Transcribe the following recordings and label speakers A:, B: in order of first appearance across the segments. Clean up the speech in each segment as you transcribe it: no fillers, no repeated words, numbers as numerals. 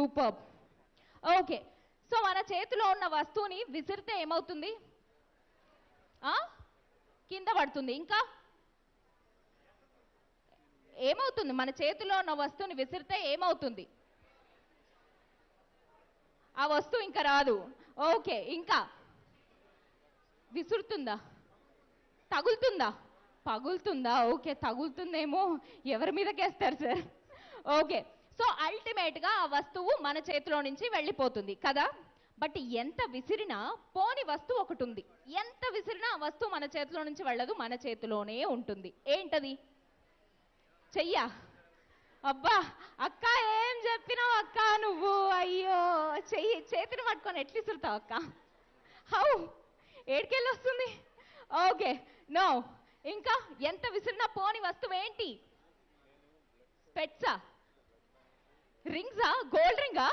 A: Super. Okay, so మన చేతిలో ఉన్న వస్తువుని విసిరితే ఏమవుతుంది? కింద పడుతుంది. ఇంకా ఏమవుతుంది? మన చేతిలో ఉన్న వస్తువుని విసిరితే ఏమవుతుంది? ఆ వస్తువు ఇంకా రాదు. ఓకే, ఇంకా విసురుతుందా? తగులుతుందా? పగులుతుందా? ఓకే, తగులుతుందేమో, ఎవరి మీదకేస్తారు సార్? ఓకే, సో అల్టిమేట్గా ఆ వస్తువు మన చేతిలో నుంచి వెళ్ళిపోతుంది కదా. బట్ ఎంత విసిరినా పోని వస్తువు ఒకటి ఉంది. ఎంత విసిరినా ఆ వస్తువు మన చేతిలో నుంచి వెళ్ళదు, మన చేతిలోనే ఉంటుంది. ఏంటది? చెయ్యా? అబ్బా అక్క, ఏం చెప్పినావు అక్క నువ్వు? అయ్యో, చేతిని పట్టుకొని ఎట్లా విసురుతావు అక్క? హౌ? ఏడికెళ్ళి వస్తుంది? Okay, no. ఇంకా ఎంత విసిరినా పోని వస్తువు ఏంటి? స్పెట్సా? రింగ్సా? గోల్డ్ రింగా?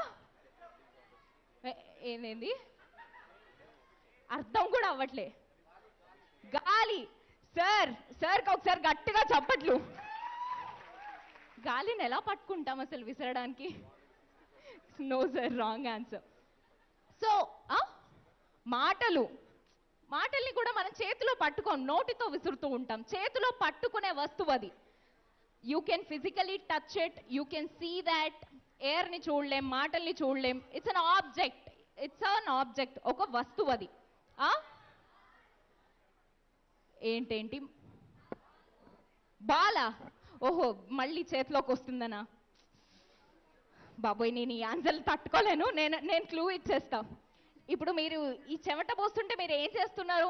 A: ఏంది? అర్థం కూడా అవ్వట్లే. గాలి. సార్, సార్కి ఒకసారి గట్టిగా చప్పట్లు. గాలిని ఎలా పట్టుకుంటాం అసలు విసరడానికి? No sir, wrong answer. So మాటల్ని కూడా మనం చేతిలో పట్టుకోం, నోటితో విసురుతూ ఉంటాం. చేతిలో పట్టుకునే వస్తువు అది. You can physically touch it, you can see that. ఎయిర్ని చూడలేం, మాటల్ని చూడలేం. ఇట్స్ అన్ ఆబ్జెక్ట్, ఒక వస్తువు అది. ఏంటేంటి? బాలా? ఓహో, మళ్ళీ చేతిలోకి వస్తుందనా? బాబోయ్, నేను ఈ ఆన్సర్లు తట్టుకోలేను. నేను క్లూ ఇచ్చేస్తా. ఇప్పుడు మీరు ఈ చెమట పోస్తుంటే మీరు ఏం చేస్తున్నారు?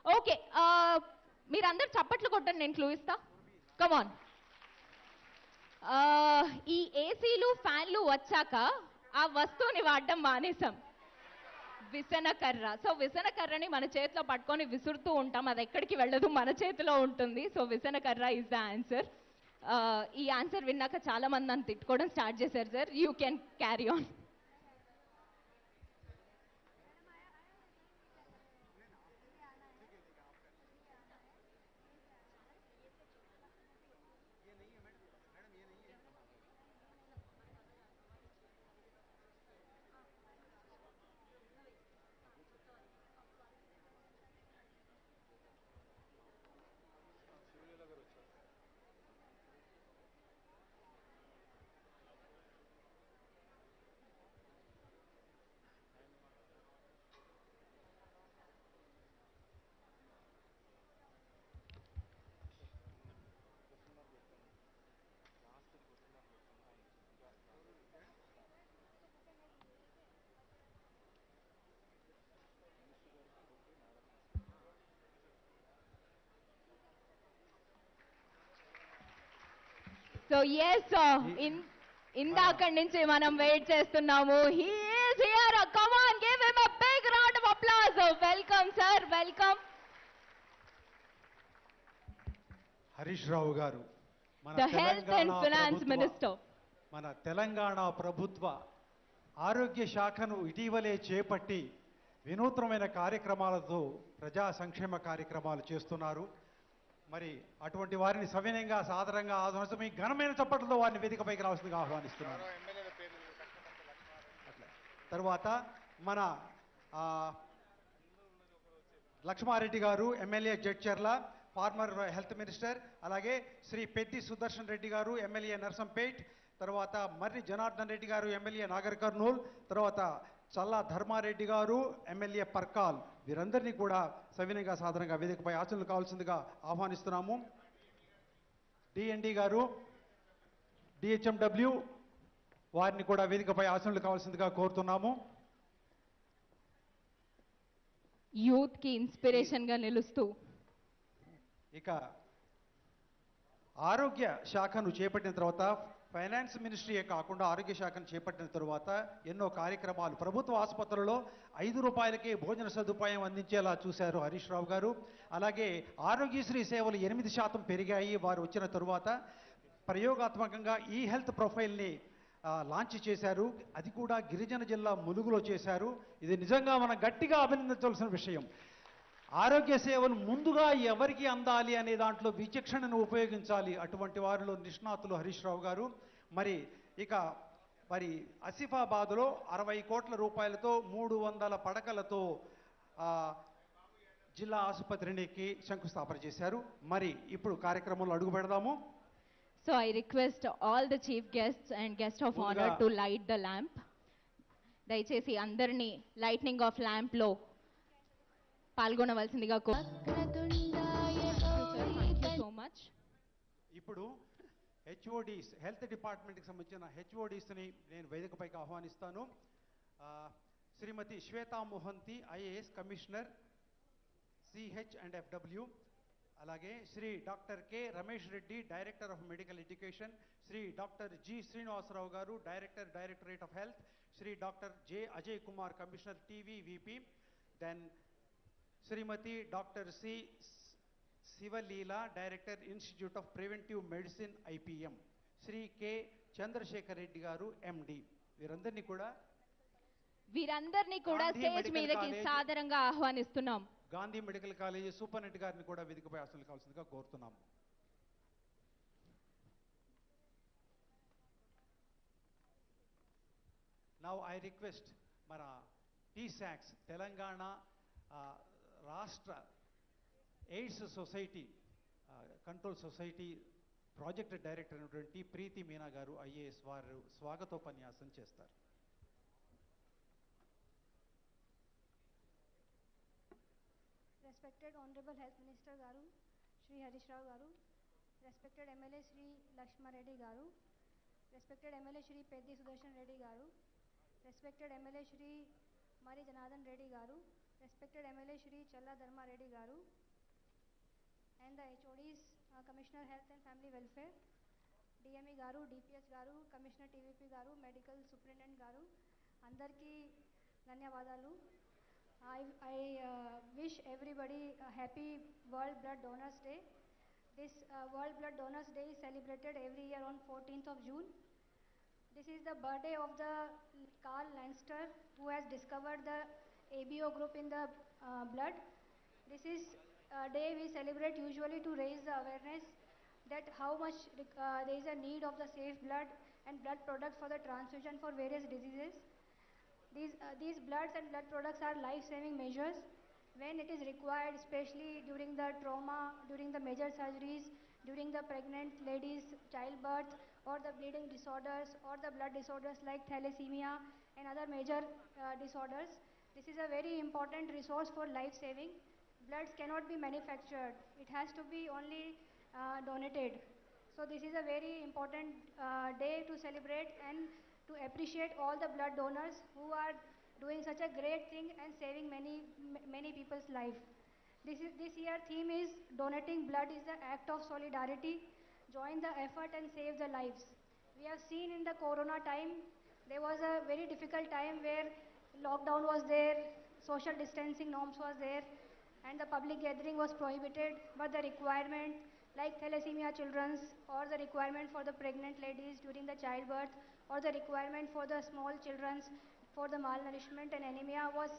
A: ఓకే, మీరందరు చప్పట్లు కొట్టండి, నేను క్లూ ఇస్తా. కమాన్. ఈ ఏసీలు ఫ్యాన్లు వచ్చాక ఆ వస్తువుని వాడడం మానేసాం. విసనకర్ర. సో విసనకర్రని మన చేతిలో పట్టుకొని విసురుతూ ఉంటాం, అది ఎక్కడికి వెళ్ళదు, మన చేతిలో ఉంటుంది. సో విసనకర్ర ఇస్ ద ఆన్సర్. ఈ ఆన్సర్ విన్నాక చాలా మంది నన్ను తిట్టుకోవడం స్టార్ట్ చేశారు sir. You can carry on. So yes, ఇందాక నుంచి మనం వెయిట్ చేస్తున్నాము. He is here. Come on, give him a big round of applause. Welcome sir, welcome.
B: Harish Rao garu,
A: the health and finance minister.
B: మన తెలంగాణ ప్రభుత్వ ఆరోగ్య శాఖను ఇటీవలే చేపట్టి వినూత్నమైన కార్యక్రమాలతో ప్రజా సంక్షేమ కార్యక్రమాలు చేస్తున్నారు. మరి అటువంటి వారిని సవినయంగా, సాదరంగా ఆహ్వానిస్తూ మీ ఘనమైన చప్పట్లతో వారిని వేదికపైకి రావాల్సిందిగా ఆహ్వానిస్తున్నారు. తర్వాత మన లక్ష్మారెడ్డి గారు, MLA Jadcherla, former health minister. అలాగే శ్రీ పెద్ది సుదర్శన్ రెడ్డి గారు, ఎమ్మెల్యే నర్సంపేట్. తర్వాత మర్రి జనార్దన్ రెడ్డి గారు, ఎమ్మెల్యే నాగర్ కర్నూల్. తర్వాత చల్లా ధర్మారెడ్డి గారు, ఎమ్మెల్యే పర్కాల్. వీరందరినీ కూడా సవినయంగా, సాధారణంగా వేదికపై ఆచరణలు కావాల్సిందిగా ఆహ్వానిస్తున్నాము. డిఎన్డి గారు, డిహెచ్ఎండబ్ల్యూ వారిని కూడా వేదికపై ఆచరణలు కావాల్సిందిగా కోరుతున్నాము.
A: యూత్ కి ఇన్స్పిరేషన్ గా నిలుస్తూ
B: ఇక ఆరోగ్య శాఖను చేపట్టిన తర్వాత, ఫైనాన్స్ మినిస్ట్రీయే కాకుండా ఆరోగ్య శాఖను చేపట్టిన తరువాత ఎన్నో కార్యక్రమాలు ప్రభుత్వ ఆసుపత్రులలో 5 రూపాయలకే భోజన సదుపాయం అందించేలా చూశారు హరీష్ రావు గారు. అలాగే ఆరోగ్యశ్రీ సేవలు 8% పెరిగాయి వారు వచ్చిన తరువాత. ప్రయోగాత్మకంగా ఈ హెల్త్ ప్రొఫైల్ని లాంచ్ చేశారు. అది కూడా గిరిజన జిల్లా ములుగులో చేశారు. ఇది నిజంగా మనం గట్టిగా అభినందించవలసిన విషయం. ఆరోగ్య సేవలు ముందుగా ఎవరికి అందాలి అనే దాంట్లో విచక్షణను ఉపయోగించాలి. అటువంటి వారిలో నిష్ణాతులు హరీష్ రావు గారు. మరి ఇక మరి ఆసిఫాబాద్లో 60 కోట్ల రూపాయలతో 300 పడకలతో ఆ, జిల్లా ఆసుపత్రికి శంకుస్థాపన చేశారు. మరి ఇప్పుడు కార్యక్రమంలో అడుగు పెడదాము.
A: So I request all the chief guests and guest of honor
B: ముందుగా-
A: to light the lamp. దయచేసి అందరినీ లైట్నింగ్ ఆఫ్ ల్యాంప్ లో పాల్గొనవలసిందిగా సో మచ్.
B: ఇప్పుడు హెచ్ఓడిస్ హెల్త్ డిపార్ట్మెంట్కి సంబంధించిన హెచ్ఓడిస్ని నేను వేదికపైకి ఆహ్వానిస్తాను. ఆ, Srimati Shweta Mohanty IAS commissioner CH and FW, అలాగే Sri doctor K Ramesh Reddy director of medical education, Sri doctor G Srinivasarao garu directorate of health, Sri doctor J Ajay Kumar commissioner TV VP, then Srimati doctor C Sivaleela director institute of preventive medicine IPM, Sri K Chandrasekhar Reddy garu MD. వీరందరినీ కూడా Gandhi
A: stage
B: medical
A: మీదకి
B: college
A: సాదరంగా ఆహ్వానిస్తున్నాం.
B: Gandhi medical college superintendent గారిని కూడా వేదికపై ఆశలు కావాల్సిందిగా కోరుతున్నాం. నౌ ఐ రిక్వెస్ట్ మన టీసాక్స్ తెలంగాణ రాష్ట్ర AIDS society control society project director అయినటువంటి ప్రీతి మీనా గారు ఐఏఎస్ వారు స్వాగతోపన్యాసం చేస్తారు.
C: Respected Honorable Health Minister Garu, Shri Harish Rao Garu, respected MLA Shri Lakshma Reddy Garu, respected MLA Shri Peddi Sudarshan Reddy Garu, respected MLA Shri Mari Janardhan Reddy Garu, respected MLA Shri Challa Dharma Reddy Garu, and the HODs, Commissioner Health and Family Welfare, DME Garu, DPH Garu, Commissioner TVP Garu, Medical Superintendent Garu, Andarki Dhanyavadalu. I wish everybody a happy World Blood Donors Day. This World Blood Donors Day is celebrated every year on 14th of June. This is the birthday of the Carl Landster, who has discovered the ABO group in the blood. This is a day we celebrate usually to raise the awareness that how much there is a need of the safe blood and blood products for the transfusion for various diseases. These bloods and blood products are life-saving measures when it is required, especially during the trauma, during the major surgeries, during the pregnant ladies' childbirth, or the bleeding disorders, or the blood disorders like thalassemia and other major disorders. This is a very important resource for life-saving. Bloods cannot be manufactured. It has to be only donated. So this is a very important day to celebrate and to appreciate all the blood donors who are doing such a great thing and saving many people's life. This year theme is donating blood is the act of solidarity. Join the effort and save the lives. We have seen in the corona time, there was a very difficult time where lockdown was there, social distancing norms was there, and the public gathering was prohibited, but the requirement like thalassemia children's, or the requirement for the pregnant ladies during the childbirth, or the requirement for the small children's for the malnourishment and anemia was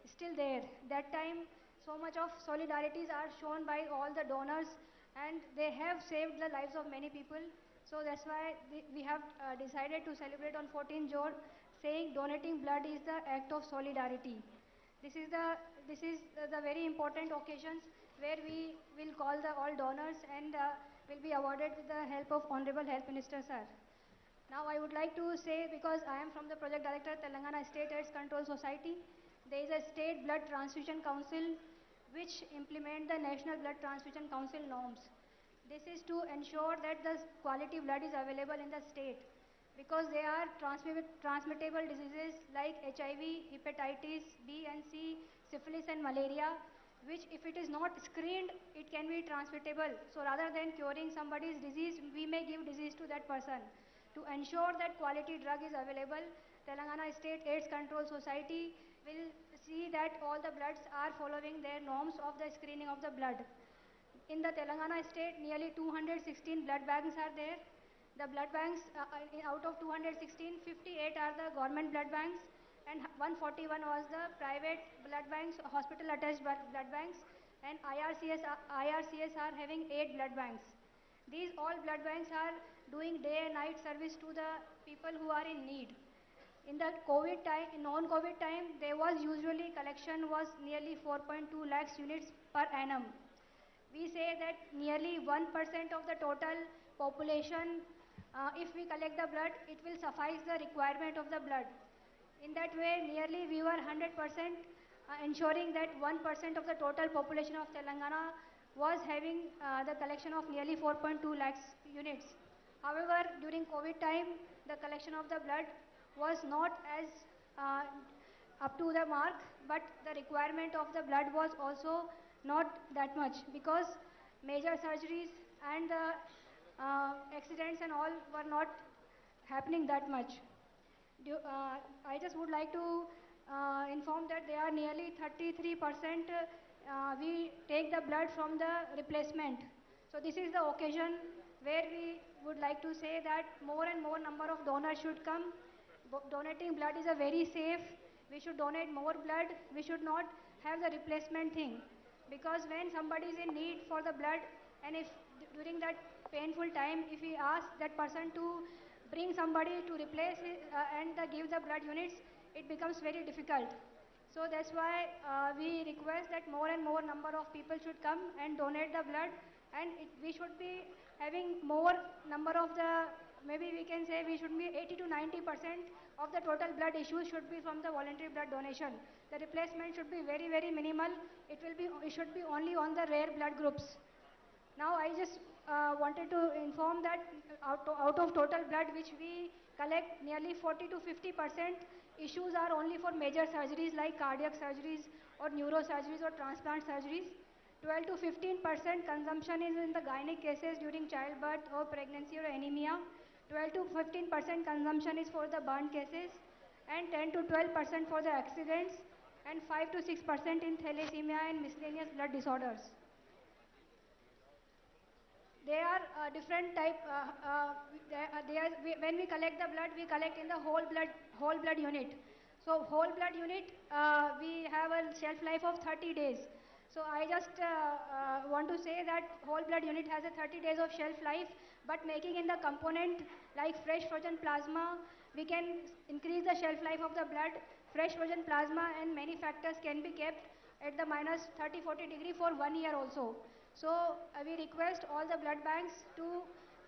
C: still there. That time, so much of solidarities are shown by all the donors, and they have saved the lives of many people. So that's why we have decided to celebrate on 14th June, saying donating blood is the act of solidarity. This is the very important occasions where we will call the all donors and will be awarded with the help of Honorable Health Minister Sir. Now I would like to say, because I am from the Project Director Telangana State AIDS Control Society, there is a State Blood Transfusion Council which implement the National Blood Transfusion Council norms. This is to ensure that the quality blood is available in the state, because they are transmittable diseases like HIV, hepatitis B and C, syphilis and malaria, which if it is not screened, it can be transmittable. So rather than curing somebody's disease, we may give disease to that person. To ensure that quality drug is available, Telangana State AIDS Control Society will see that all the bloods are following their norms of the screening of the blood. In the Telangana state, nearly 216 blood banks are there. The blood banks, out of 216, 58 are the government blood banks, and 141 was the private blood banks, hospital attached blood banks, and IRCS are having 8 blood banks. These all blood banks are doing day and night service to the people who are in need. In the COVID time, in non-COVID time, there was usually collection was nearly 4.2 lakhs units per annum. We say that nearly 1% of the total population, if we collect the blood, it will suffice the requirement of the blood. In that way, nearly we were 100% ensuring that 1% of the total population of Telangana was having the collection of nearly 4.2 lakhs units. However, during COVID time, the collection of the blood was not as uh, up to the mark, but the requirement of the blood was also not that much because major surgeries and the accidents and all were not happening that much. I just would like to inform that there are nearly 33% we take the blood from the replacement. So this is the occasion where we would like to say that more and more number of donors should come. Donating blood is a very safe. We should donate more blood. We should not have the replacement thing. Because when somebody is in need for the blood, and if during that painful time, if we ask that person to bring somebody to replace it, and give the blood units, it becomes very difficult. So that's why we request that more and more number of people should come and donate the blood, and we should be having more number of the, maybe we can say we should be 80 to 90% of the total blood issues should be from the voluntary blood donation. The replacement should be very, very minimal. It should be only on the rare blood groups. Now I just wanted to inform that out of total blood which we collect, nearly 40 to 50% issues are only for major surgeries like cardiac surgeries or neurosurgeries or transplant surgeries. 12 to 15% consumption is in the gynec cases during childbirth or pregnancy or anemia. 12 to 15% consumption is for the burn cases, and 10 to 12% for the accidents, and 5 to 6% in thalassemia and miscellaneous blood disorders. They are different type. When we collect the blood, we collect in the whole blood unit. So whole blood unit, we have a shelf life of 30 days. So I just want to say that whole blood unit has a 30 days of shelf life, but making in the component like fresh frozen plasma, we can increase the shelf life of the blood. Fresh frozen plasma and many factors can be kept at the minus 30-40 degree for 1 year also. So we request all the blood banks to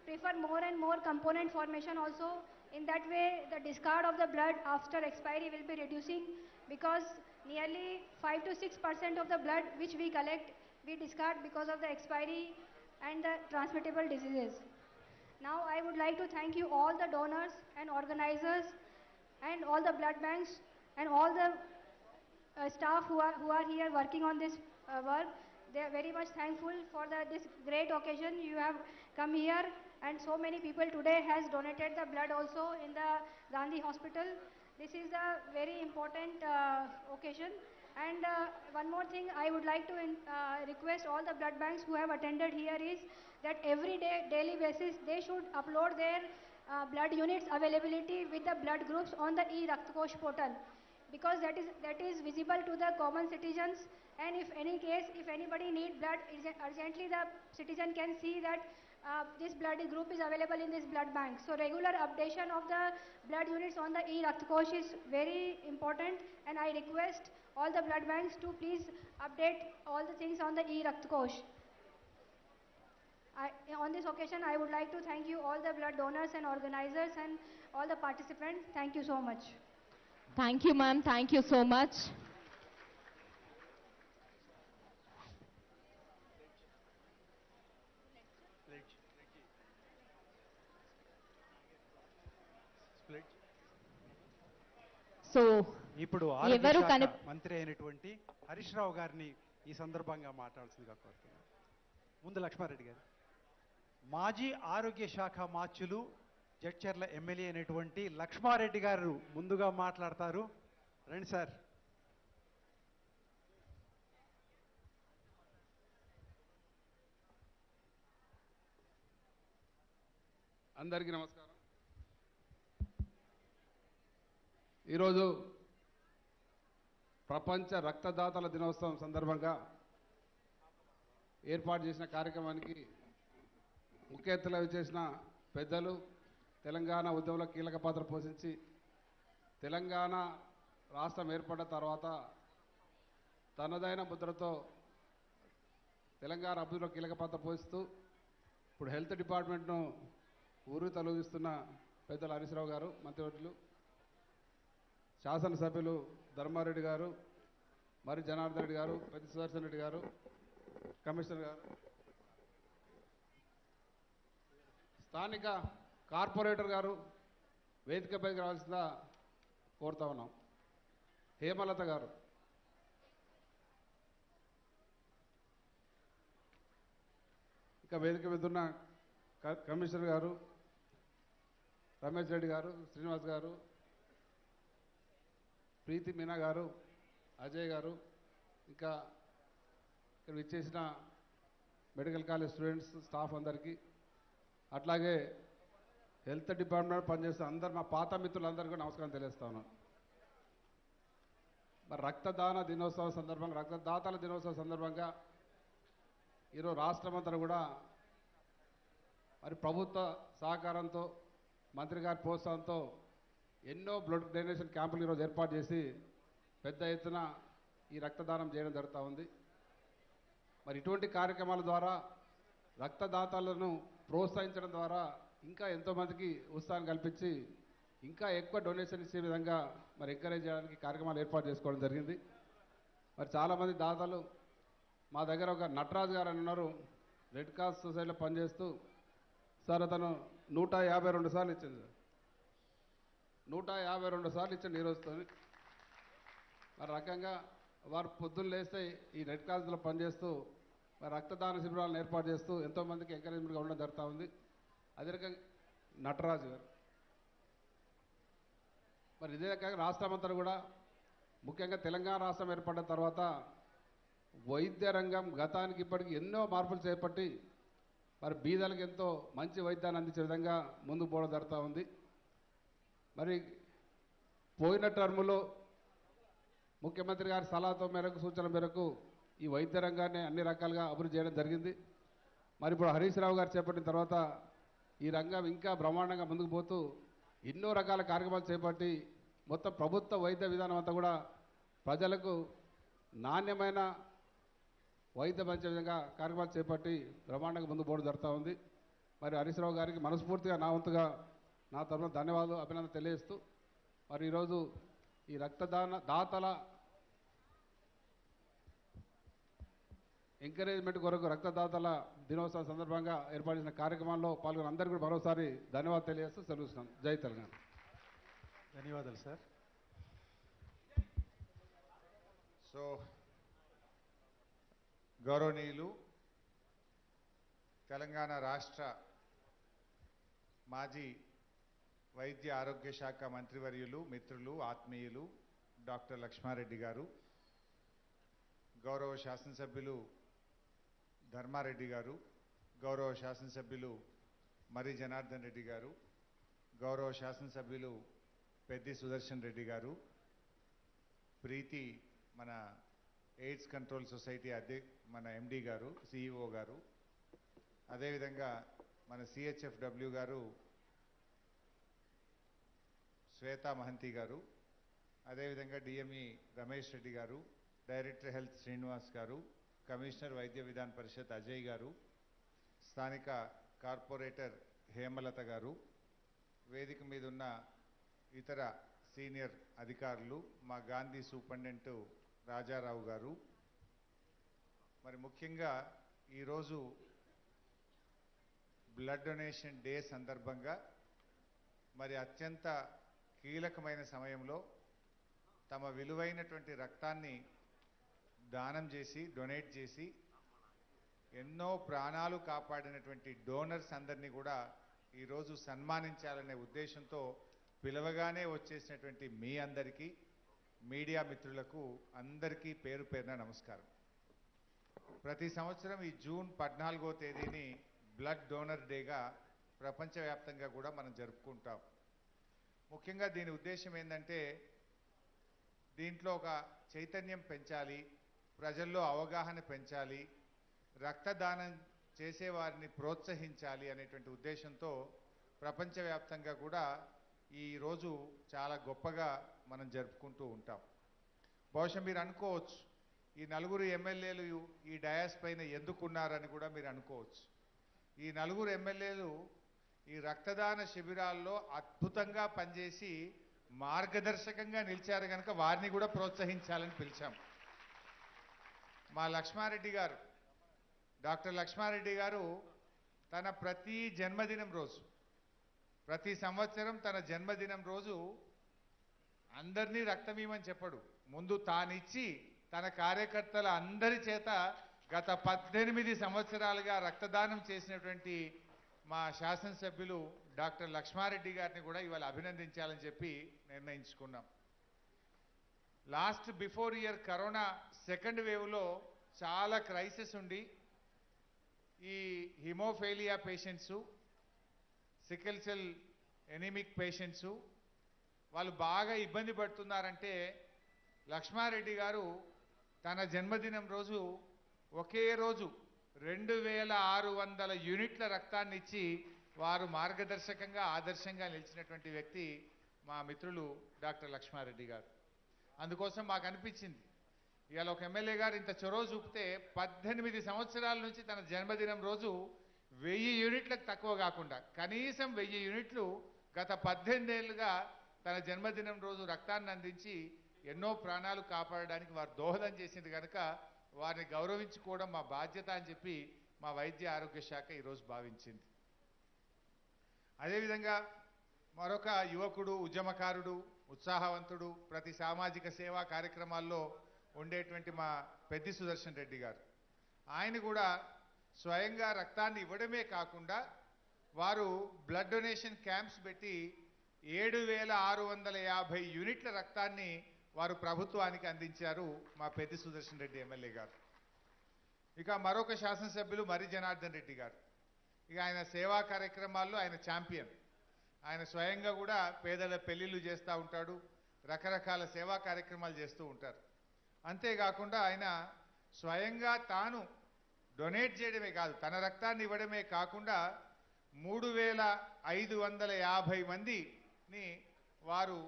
C: prefer more and more component formation also. In that way, the discard of the blood after expiry will be reducing, because nearly 5 to 6% of the blood which we collect, we discard because of the expiry and the transmittable diseases. Now I would like to thank you all the donors and organizers and all the blood banks and all the staff who are here working on this work. They are very much thankful for this great occasion. You have come here, and so many people today has donated the blood also in the Gandhi Hospital. This is a very important occasion. And one more thing I would like to request all the blood banks who have attended here is that every day, daily basis, they should upload their blood units availability with the blood groups on the e-Raktkosh portal, because that is visible to the common citizens. And if any case, if anybody need blood urgently, the citizen can see that this blood group is available in this blood bank. So regular updation of the blood units on the e-Raktkosh is very important, and I request all the blood banks to please update all the things on the e-Raktkosh. On this occasion, I would like to thank you all the blood donors and organizers and all the participants. Thank you so much.
A: Thank you, ma'am. Thank you so much. So
B: ఇప్పుడు ఆరోగ్య
A: ఎవరు
B: శాఖ
A: కని
B: మంత్రి అయినటువంటి హరీష్ రావు గారిని ఈ సందర్భంగా మాట్లాడాల్సిందిగా కోరుతున్నాను. ముందు లక్ష్మారెడ్డి గారు, మాజీ ఆరోగ్య శాఖ మార్చులు జడ్చర్ల ఎమ్మెల్యే అయినటువంటి లక్ష్మారెడ్డి గారు ముందుగా మాట్లాడతారు. రండి సార్.
D: అందరికీ నమస్కారం. ఈరోజు ప్రపంచ రక్తదాతల దినోత్సవం సందర్భంగా ఏర్పాటు చేసిన కార్యక్రమానికి ముఖ్య అతిథులుగా చేసిన పెద్దలు తెలంగాణ ఉద్యమంలో కీలక పాత్ర పోషించి తెలంగాణ రాష్ట్రం ఏర్పడ్డ తర్వాత తనదైన ముద్రతో తెలంగాణ అభివృద్ధిలో కీలక పాత్ర పోషిస్తూ ఇప్పుడు హెల్త్ డిపార్ట్మెంట్ను ఊరు తొలగిస్తున్న పెద్దలు హరీష్ రావు గారు, మంత్రివర్యులు, శాసనసభ్యులు ధర్మారెడ్డి గారు, మరి జనార్దన్ రెడ్డి గారు, పెద్ది సుదర్శన్ రెడ్డి గారు, కమిషనర్ గారు, స్థానిక కార్పొరేటర్ గారు వేదికపైకి రావాల్సిందా కోరుతా ఉన్నాం. హేమలత గారు, ఇంకా వేదిక మీద ఉన్న కమిషనర్ గారు, రమేష్ రెడ్డి గారు, శ్రీనివాస్ గారు, ప్రీతి మీనా గారు, అజయ్ గారు, ఇంకా ఇక్కడ విచ్చేసిన మెడికల్ కాలేజ్ స్టూడెంట్స్, స్టాఫ్ అందరికీ, అట్లాగే హెల్త్ డిపార్ట్మెంట్ పనిచేస్తున్న అందరు మా పాత మిత్రులందరికీ నమస్కారం తెలియజేస్తా ఉన్నాను. మరి రక్తదాన దినోత్సవం సందర్భంగా, రక్తదాతల దినోత్సవం సందర్భంగా ఈరోజు రాష్ట్రమంతా కూడా మరి ప్రభుత్వ సహకారంతో, మంత్రి గారి ప్రోత్సాహంతో ఎన్నో బ్లడ్ డొనేషన్ క్యాంపులు ఈరోజు ఏర్పాటు చేసి పెద్ద ఎత్తున ఈ రక్తదానం చేయడం జరుగుతూ ఉంది. మరి ఇటువంటి కార్యక్రమాల ద్వారా రక్తదాతలను ప్రోత్సహించడం ద్వారా ఇంకా ఎంతోమందికి ఉత్సాహం కల్పించి ఇంకా ఎక్కువ డొనేషన్ ఇచ్చే విధంగా మరి ఎంకరేజ్ చేయడానికి కార్యక్రమాలు ఏర్పాటు చేసుకోవడం జరిగింది. మరి చాలామంది దాతలు మా దగ్గర ఒక నటరాజు గారు అని ఉన్నారు, రెడ్ క్రాస్ సొసైటీలో పనిచేస్తూ, సార్ అతను 152 సార్లు ఇచ్చింది, సార్ 152 సార్లు ఇచ్చండి ఈరోజుతో. మరి రకంగా వారు పొద్దున్న లేస్తే ఈ రెడ్ క్రాస్లో పనిచేస్తూ మరి రక్తదాన శిబిరాలను ఏర్పాటు చేస్తూ ఎంతోమందికి ఎంకరేజ్మెంట్గా ఉండడం జరుగుతూ ఉంది. అదే రకంగా నటరాజు గారు, మరి ఇదే రకంగా రాష్ట్రమంతా కూడా ముఖ్యంగా తెలంగాణ రాష్ట్రం ఏర్పడిన తర్వాత వైద్య రంగం గతానికి ఇప్పటికి ఎన్నో మార్పులు చేపట్టి మరి బీదలకు ఎంతో మంచి వైద్యాన్ని అందించే విధంగా ముందుకు పోవడం జరుగుతూ ఉంది. మరి పోయిన టర్ములో ముఖ్యమంత్రి గారి సలహాతో మేరకు, సూచన మేరకు ఈ వైద్య రంగాన్ని అన్ని రకాలుగా అభివృద్ధి చేయడం జరిగింది. మరి ఇప్పుడు హరీష్ రావు గారు చేపట్టిన తర్వాత ఈ రంగం ఇంకా బ్రహ్మాండంగా ముందుకు పోతూ ఎన్నో రకాల కార్యక్రమాలు చేపట్టి మొత్తం ప్రభుత్వ వైద్య విధానం అంతా కూడా ప్రజలకు నాణ్యమైన వైద్యం అందించే విధంగా కార్యక్రమాలు చేపట్టి బ్రహ్మాండంగా ముందుకు పోవడం జరుగుతూ ఉంది. మరి హరీష్ రావు గారికి మనస్ఫూర్తిగా నా వంతుగా నా తరఫున ధన్యవాదాలు, అభినందన తెలియజేస్తూ మరి ఈరోజు ఈ దాతల ఎంకరేజ్మెంట్ కొరకు రక్తదాతల దినోత్సవం సందర్భంగా ఏర్పాటు చేసిన కార్యక్రమాల్లో పాల్గొన్న అందరికీ కూడా మరోసారి ధన్యవాదాలు తెలియజేస్తూ సెలవుస్తున్నాం. జై తెలంగాణ.
B: ధన్యవాదాలు సార్.
E: సో గౌరవనీయులు తెలంగాణ రాష్ట్ర మాజీ వైద్య ఆరోగ్య శాఖ మంత్రివర్యులు, మిత్రులు, ఆత్మీయులు డాక్టర్ లక్ష్మారెడ్డి గారు, గౌరవ శాసనసభ్యులు ధర్మారెడ్డి గారు, గౌరవ శాసనసభ్యులు మరి జనార్దన్ రెడ్డి గారు, గౌరవ శాసనసభ్యులు పెద్ది సుదర్శన్ రెడ్డి గారు, ప్రీతి మన ఎయిడ్స్ కంట్రోల్ సొసైటీ మన ఎండి గారు, సిఇఓ గారు, అదేవిధంగా మన సిహెచ్ఎఫ్డబ్ల్యూ గారు శ్వేతా మహంతి గారు, అదేవిధంగా డిఎంఈ రమేష్ రెడ్డి గారు, డైరెక్టర్ హెల్త్ శ్రీనివాస్ గారు, కమిషనర్ వైద్య విధాన పరిషత్ అజయ్ గారు, స్థానిక కార్పొరేటర్ హేమలత గారు, వేదిక మీద ఉన్న ఇతర సీనియర్ అధికారులు, మా గాంధీ సూపరింటెండెంట్ రాజారావు గారు, మరి ముఖ్యంగా ఈరోజు బ్లడ్ డొనేషన్ డే సందర్భంగా మరి అత్యంత కీలకమైన సమయంలో తమ విలువైనటువంటి రక్తాన్ని దానం చేసి, డొనేట్ చేసి ఎన్నో ప్రాణాలు కాపాడినటువంటి డోనర్స్ అందరినీ కూడా ఈరోజు సన్మానించాలనే ఉద్దేశంతో పిలవగానే వచ్చేసినటువంటి మీ అందరికీ, మీడియా మిత్రులకు అందరికీ పేరు పేరున నమస్కారం. ప్రతి సంవత్సరం ఈ జూన్ 14వ తేదీని బ్లడ్ డోనర్ డేగా ప్రపంచవ్యాప్తంగా కూడా మనం జరుపుకుంటాం. ముఖ్యంగా దీని ఉద్దేశం ఏంటంటే దీంట్లో ఒక చైతన్యం పెంచాలి, ప్రజల్లో అవగాహన పెంచాలి, రక్తదానం చేసేవారిని ప్రోత్సహించాలి అనేటువంటి ఉద్దేశంతో ప్రపంచవ్యాప్తంగా కూడా ఈ రోజు చాలా గొప్పగా మనం జరుపుకుంటూ ఉంటాం. బహుశా మీరు అనుకోవచ్చు ఈ నలుగురు ఎమ్మెల్యేలు ఈ డయాస్ పైన ఎందుకున్నారని కూడా మీరు అనుకోవచ్చు. ఈ నలుగురు ఎమ్మెల్యేలు ఈ రక్తదాన శిబిరాల్లో అద్భుతంగా పనిచేసి మార్గదర్శకంగా నిలిచారు కనుక వారిని కూడా ప్రోత్సహించాలని పిలిచాం. మా లక్ష్మారెడ్డి గారు, డాక్టర్ లక్ష్మారెడ్డి గారు తన ప్రతి జన్మదినం రోజు, ప్రతి సంవత్సరం తన జన్మదినం రోజు అందరినీ రక్తమీయమని చెప్పడు, ముందు తానిచ్చి తన కార్యకర్తల అందరి చేత గత 18 సంవత్సరాలుగా రక్తదానం చేసినటువంటి మా శాసనసభ్యులు డాక్టర్ లక్ష్మారెడ్డి గారిని కూడా ఇవాళ అభినందించాలని చెప్పి నిర్ణయించుకున్నాం. Last before year corona second వేవ్లో చాలా క్రైసిస్ ఉండి ఈ hemophilia patients, sickle cell anemic patients వాళ్ళు బాగా ఇబ్బంది పడుతున్నారంటే లక్ష్మారెడ్డి గారు తన జన్మదినం రోజు ఒకే రోజు 2600 యూనిట్ల రక్తాన్ని ఇచ్చి వారు మార్గదర్శకంగా ఆదర్శంగా నిలిచినటువంటి వ్యక్తి మా మిత్రులు డాక్టర్ లక్ష్మారెడ్డి గారు. అందుకోసం మాకు అనిపించింది ఇవాళ ఒక ఎమ్మెల్యే గారు ఇంత చొరవ చూపితే 18 సంవత్సరాల నుంచి తన జన్మదినం రోజు 1000 యూనిట్లకు తక్కువ కాకుండా కనీసం 1000 యూనిట్లు గత 18 ఏళ్ళుగా తన జన్మదినం రోజు రక్తాన్ని అందించి ఎన్నో ప్రాణాలు కాపాడడానికి వారు దోహదం చేసింది కనుక వారిని గౌరవించుకోవడం మా బాధ్యత అని చెప్పి మా వైద్య ఆరోగ్య శాఖ ఈరోజు భావించింది. అదేవిధంగా మరొక యువకుడు, ఉద్యమకారుడు, ఉత్సాహవంతుడు, ప్రతి సామాజిక సేవా కార్యక్రమాల్లో ఉండేటువంటి మా పెద్ది సుదర్శన్ రెడ్డి గారు, ఆయన కూడా స్వయంగా రక్తాన్ని ఇవ్వడమే కాకుండా వారు బ్లడ్ డొనేషన్ క్యాంప్స్ పెట్టి 7650 యూనిట్ల రక్తాన్ని వారు ప్రభుత్వానికి అందించారు మా పెద్ది సుదర్శన్ రెడ్డి ఎమ్మెల్యే గారు. ఇక మరొక శాసనసభ్యులు మరి జనార్దన్ రెడ్డి గారు, ఇక ఆయన సేవా కార్యక్రమాల్లో ఆయన ఛాంపియన్. ఆయన స్వయంగా కూడా పేదల పెళ్లిళ్ళు చేస్తూ ఉంటాడు, రకరకాల సేవా కార్యక్రమాలు చేస్తూ ఉంటారు. అంతేకాకుండా ఆయన స్వయంగా తాను డొనేట్ చేయడమే కాదు, తన రక్తాన్ని ఇవ్వడమే కాకుండా 3550 మందిని వారు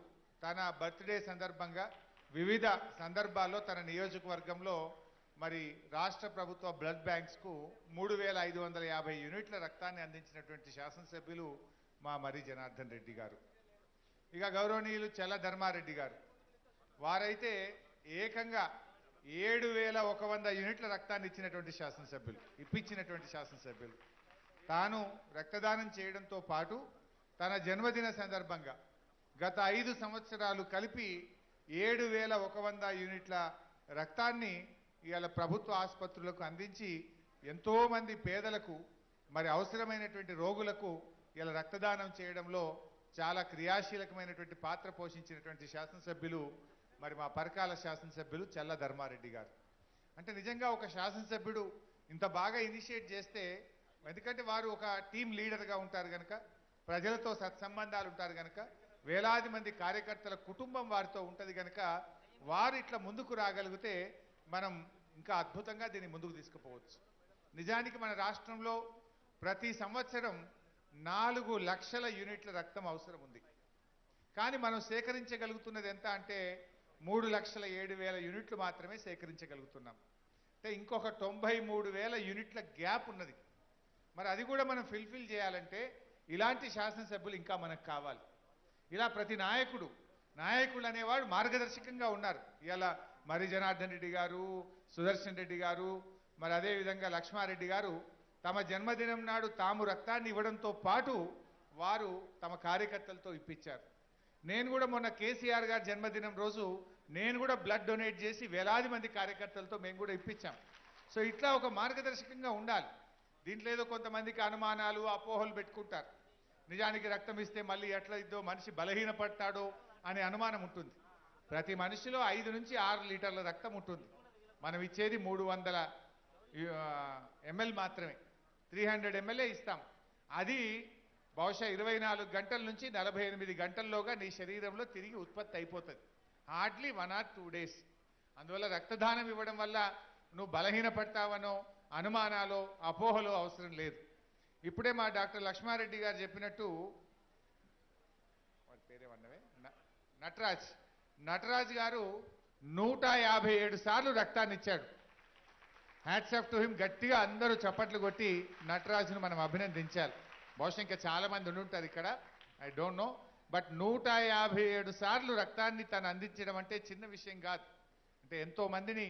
E: తన బర్త్డే సందర్భంగా వివిధ సందర్భాల్లో తన నియోజకవర్గంలో మరి రాష్ట్ర ప్రభుత్వ బ్లడ్ బ్యాంక్స్కు 3550 యూనిట్ల రక్తాన్ని అందించినటువంటి శాసనసభ్యులు మా మరి జనార్దన్ రెడ్డి గారు. ఇక గౌరవనీయులు చల్ల ధర్మారెడ్డి గారు, వారైతే ఏకంగా 7100 యూనిట్ల రక్తాన్ని ఇచ్చినటువంటి శాసనసభ్యులు. తాను రక్తదానం చేయడంతో పాటు తన జన్మదిన సందర్భంగా గత 5 సంవత్సరాలు కలిపి 7100 యూనిట్ల రక్తాన్ని ఇవాళ ప్రభుత్వ ఆసుపత్రులకు అందించి ఎంతోమంది పేదలకు మరి అవసరమైనటువంటి రోగులకు ఇలా రక్తదానం చేయడంలో చాలా క్రియాశీలకమైనటువంటి పాత్ర పోషించినటువంటి శాసనసభ్యులు మరి మా పరకాల శాసనసభ్యులు చల్ల ధర్మారెడ్డి గారు. అంటే నిజంగా ఒక శాసనసభ్యుడు ఇంత బాగా ఇనిషియేట్ చేస్తే, ఎందుకంటే వారు ఒక టీం లీడర్గా ఉంటారు కనుక, ప్రజలతో సత్సంబంధాలు ఉంటారు కనుక, వేలాది మంది కార్యకర్తల కుటుంబం వారితో ఉంటుంది కనుక వారు ఇట్లా ముందుకు రాగలిగితే మనం ఇంకా అద్భుతంగా దీన్ని ముందుకు తీసుకుపోవచ్చు. నిజానికి మన రాష్ట్రంలో ప్రతి సంవత్సరం 4 లక్షల యూనిట్ల రక్తం అవసరం ఉంది. కానీ మనం సేకరించగలుగుతున్నది ఎంత అంటే 3,07,000 యూనిట్లు మాత్రమే సేకరించగలుగుతున్నాం. అంటే ఇంకొక 93,000 యూనిట్ల గ్యాప్ ఉన్నది. మరి అది కూడా మనం ఫిల్ఫిల్ చేయాలంటే ఇలాంటి శాసనసభ్యులు ఇంకా మనకు కావాలి. ఇలా ప్రతి నాయకుడు అనేవాడు మార్గదర్శకంగా ఉన్నారు. ఇలా మరి జనార్దన్ రెడ్డి గారు, సుదర్శన్ రెడ్డి గారు, మరి అదేవిధంగా లక్ష్మారెడ్డి గారు తమ జన్మదినం నాడు తాము రక్తాన్ని ఇవ్వడంతో పాటు వారు తమ కార్యకర్తలతో ఇప్పించారు. నేను కూడా మొన్న కేసీఆర్ గారి జన్మదినం రోజు నేను కూడా బ్లడ్ డొనేట్ చేసి వేలాది మంది కార్యకర్తలతో మేము కూడా ఇప్పించాం. సో ఇట్లా ఒక మార్గదర్శకంగా ఉండాలి. దీంట్లో ఏదో కొంతమందికి అనుమానాలు, అపోహలు పెట్టుకుంటారు. నిజానికి రక్తం ఇస్తే మళ్ళీ ఎట్లా ఇద్దో, మనిషి బలహీనపడతాడో అనే అనుమానం ఉంటుంది. ప్రతి మనిషిలో 5 నుంచి 6 లీటర్ల రక్తం ఉంటుంది. మనం ఇచ్చేది 300 ml మాత్రమే, 300 ml ఇస్తాం. అది బహుశా 24 గంటల నుంచి 48 గంటల్లోగా నీ శరీరంలో తిరిగి ఉత్పత్తి అయిపోతుంది. Hardly 1 or 2 days. అందువల్ల రక్తదానం ఇవ్వడం వల్ల నువ్వు బలహీనపడతావనో అనుమానాలు, అపోహలు అవసరం లేదు. ఇప్పుడే మా డాక్టర్ లక్ష్మారెడ్డి గారు చెప్పినట్టు ఏమన్నవే నటరాజ్ గారు 157 సార్లు రక్తాన్ని ఇచ్చాడు. Hats off to him. గట్టిగా అందరూ చప్పట్లు కొట్టి నటరాజును మనం అభినందించాలి. బహుశా ఇంకా చాలా మంది ఉండుంటారు ఇక్కడ, ఐ డోంట్ నో. బట్ 157 సార్లు రక్తాన్ని తను అందించడం అంటే చిన్న విషయం కాదు. అంటే ఎంతో మందిని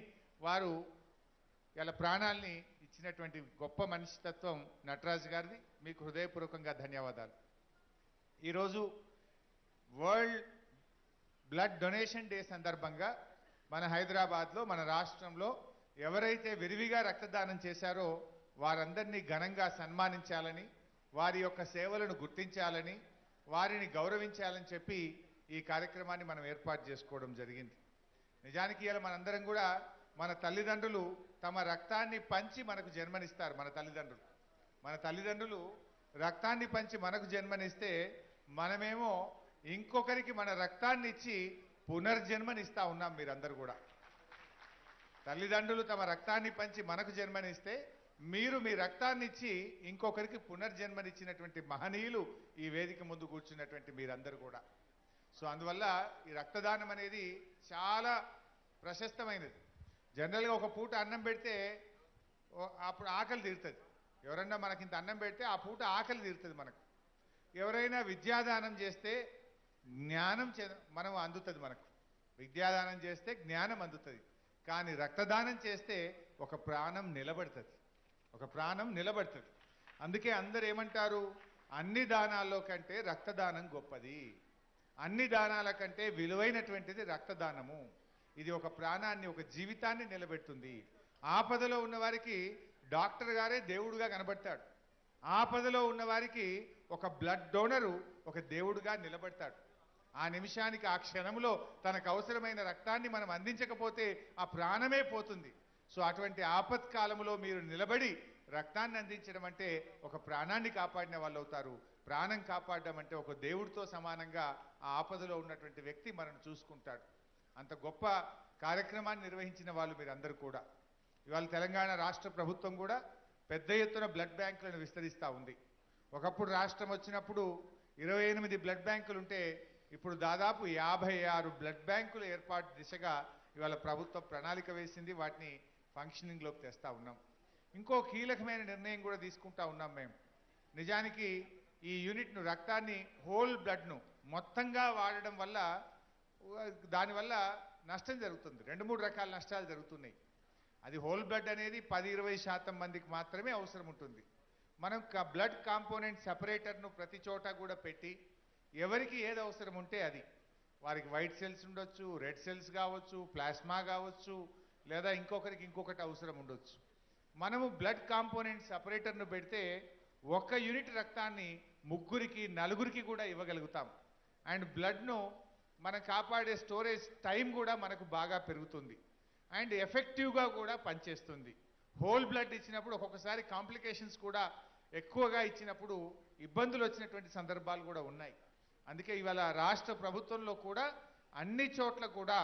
E: వారు ఇలా ప్రాణాల్ని ఇచ్చినటువంటి గొప్ప మనిషితత్వం నటరాజు గారిది. మీకు హృదయపూర్వకంగా ధన్యవాదాలు. ఈరోజు వరల్డ్ బ్లడ్ డొనేషన్ డే సందర్భంగా మన హైదరాబాద్లో, మన రాష్ట్రంలో ఎవరైతే విరివిగా రక్తదానం చేశారో వారందరినీ ఘనంగా సన్మానించాలని, వారి యొక్క సేవలను గుర్తించాలని, వారిని గౌరవించాలని చెప్పి ఈ కార్యక్రమాన్ని మనం ఏర్పాటు చేసుకోవడం జరిగింది. నిజానికి ఇలా మనందరం కూడా మన తల్లిదండ్రులు తమ రక్తాన్ని పంచి మనకు జన్మనిస్తారు. మన తల్లిదండ్రులు రక్తాన్ని పంచి మనకు జన్మనిస్తే మనమేమో ఇంకొకరికి మన రక్తాన్ని ఇచ్చి పునర్జన్మనిస్తా ఉన్నాం. మీరందరూ కూడా తల్లిదండ్రులు తమ రక్తాన్ని పంచి మనకు జన్మనిస్తే మీరు మీ రక్తాన్ని ఇచ్చి ఇంకొకరికి పునర్జన్మనిచ్చినటువంటి మహనీయులు ఈ వేదిక ముందు కూర్చున్నటువంటి మీరందరూ కూడా. సో అందువల్ల ఈ రక్తదానం అనేది చాలా ప్రశస్తమైనది. జనరల్గా ఒక పూట అన్నం పెడితే అప్పుడు ఆకలి తీరుతుంది. ఎవరన్నా మనకింత అన్నం పెడితే ఆ పూట ఆకలి తీరుతుంది మనకు. ఎవరైనా విద్యాదానం చేస్తే జ్ఞానం మనం అందుతుంది. మనకు విద్యాదానం చేస్తే జ్ఞానం అందుతుంది. కానీ రక్తదానం చేస్తే ఒక ప్రాణం నిలబడుతుంది. అందుకే అందరు ఏమంటారు, అన్ని దానాల్లో కంటే రక్తదానం గొప్పది, అన్ని దానాల కంటే విలువైనటువంటిది రక్తదానము. ఇది ఒక ప్రాణాన్ని, ఒక జీవితాన్ని నిలబెడుతుంది. ఆపదలో ఉన్నవారికి డాక్టర్ గారే దేవుడుగా కనబడతాడు. ఆపదలో ఉన్నవారికి ఒక బ్లడ్ డోనరు ఒక దేవుడుగా నిలబడతాడు. ఆ నిమిషానికి, ఆ క్షణంలో తనకు అవసరమైన రక్తాన్ని మనం అందించకపోతే ఆ ప్రాణమే పోతుంది. సో అటువంటి ఆపత్కాలంలో మీరు నిలబడి రక్తాన్ని అందించడం అంటే ఒక ప్రాణాన్ని కాపాడిన వాళ్ళు అవుతారు. ప్రాణం కాపాడడం అంటే ఒక దేవుడితో సమానంగా ఆ ఆపదలో ఉన్నటువంటి వ్యక్తి మనం చూసుకుంటాడు. అంత గొప్ప కార్యక్రమాన్ని నిర్వహించిన వాళ్ళు మీరందరూ కూడా. ఇవాళ తెలంగాణ రాష్ట్ర ప్రభుత్వం కూడా పెద్ద ఎత్తున బ్లడ్ బ్యాంకులను విస్తరిస్తూ ఉంది. ఒకప్పుడు రాష్ట్రం వచ్చినప్పుడు 28 బ్లడ్ బ్యాంకులు ఉంటే ఇప్పుడు దాదాపు 56 బ్లడ్ బ్యాంకుల ఏర్పాటు దిశగా ఇవాళ ప్రభుత్వం ప్రణాళిక వేసింది. వాటిని ఫంక్షనింగ్లోకి తెస్తా ఉన్నాం. ఇంకో కీలకమైన నిర్ణయం కూడా తీసుకుంటా ఉన్నాం మేము. నిజానికి ఈ యూనిట్ను, రక్తాన్ని, హోల్ బ్లడ్ను మొత్తంగా వాడడం వల్ల దానివల్ల నష్టం జరుగుతుంది. 2-3 రకాల నష్టాలు జరుగుతున్నాయి. అది హోల్ బ్లడ్ అనేది 10-20% మందికి మాత్రమే అవసరం ఉంటుంది. మనం బ్లడ్ కాంపోనెంట్ సెపరేటర్ను ప్రతి చోట కూడా పెట్టి ఎవరికి ఏది అవసరం ఉంటే అది, వారికి వైట్ సెల్స్ ఉండొచ్చు, రెడ్ సెల్స్ కావచ్చు, ప్లాస్మా కావచ్చు, లేదా ఇంకొకటి అవసరం ఉండొచ్చు. మనము బ్లడ్ కాంపోనెంట్ సెపరేటర్ను పెడితే 1 యూనిట్ రక్తాన్ని 3-4 కూడా ఇవ్వగలుగుతాం. అండ్ బ్లడ్ను మనం కాపాడే స్టోరేజ్ టైం కూడా మనకు బాగా పెరుగుతుంది. అండ్ ఎఫెక్టివ్గా కూడా పనిచేస్తుంది. హోల్ బ్లడ్ ఇచ్చినప్పుడు ఒక్కొక్కసారి కాంప్లికేషన్స్ కూడా ఎక్కువగా ఇచ్చినప్పుడు ఇబ్బందులు వచ్చినటువంటి సందర్భాలు కూడా ఉన్నాయి. అందుకే ఇవాళ రాష్ట్ర ప్రభుత్వంలో కూడా అన్ని చోట్ల కూడా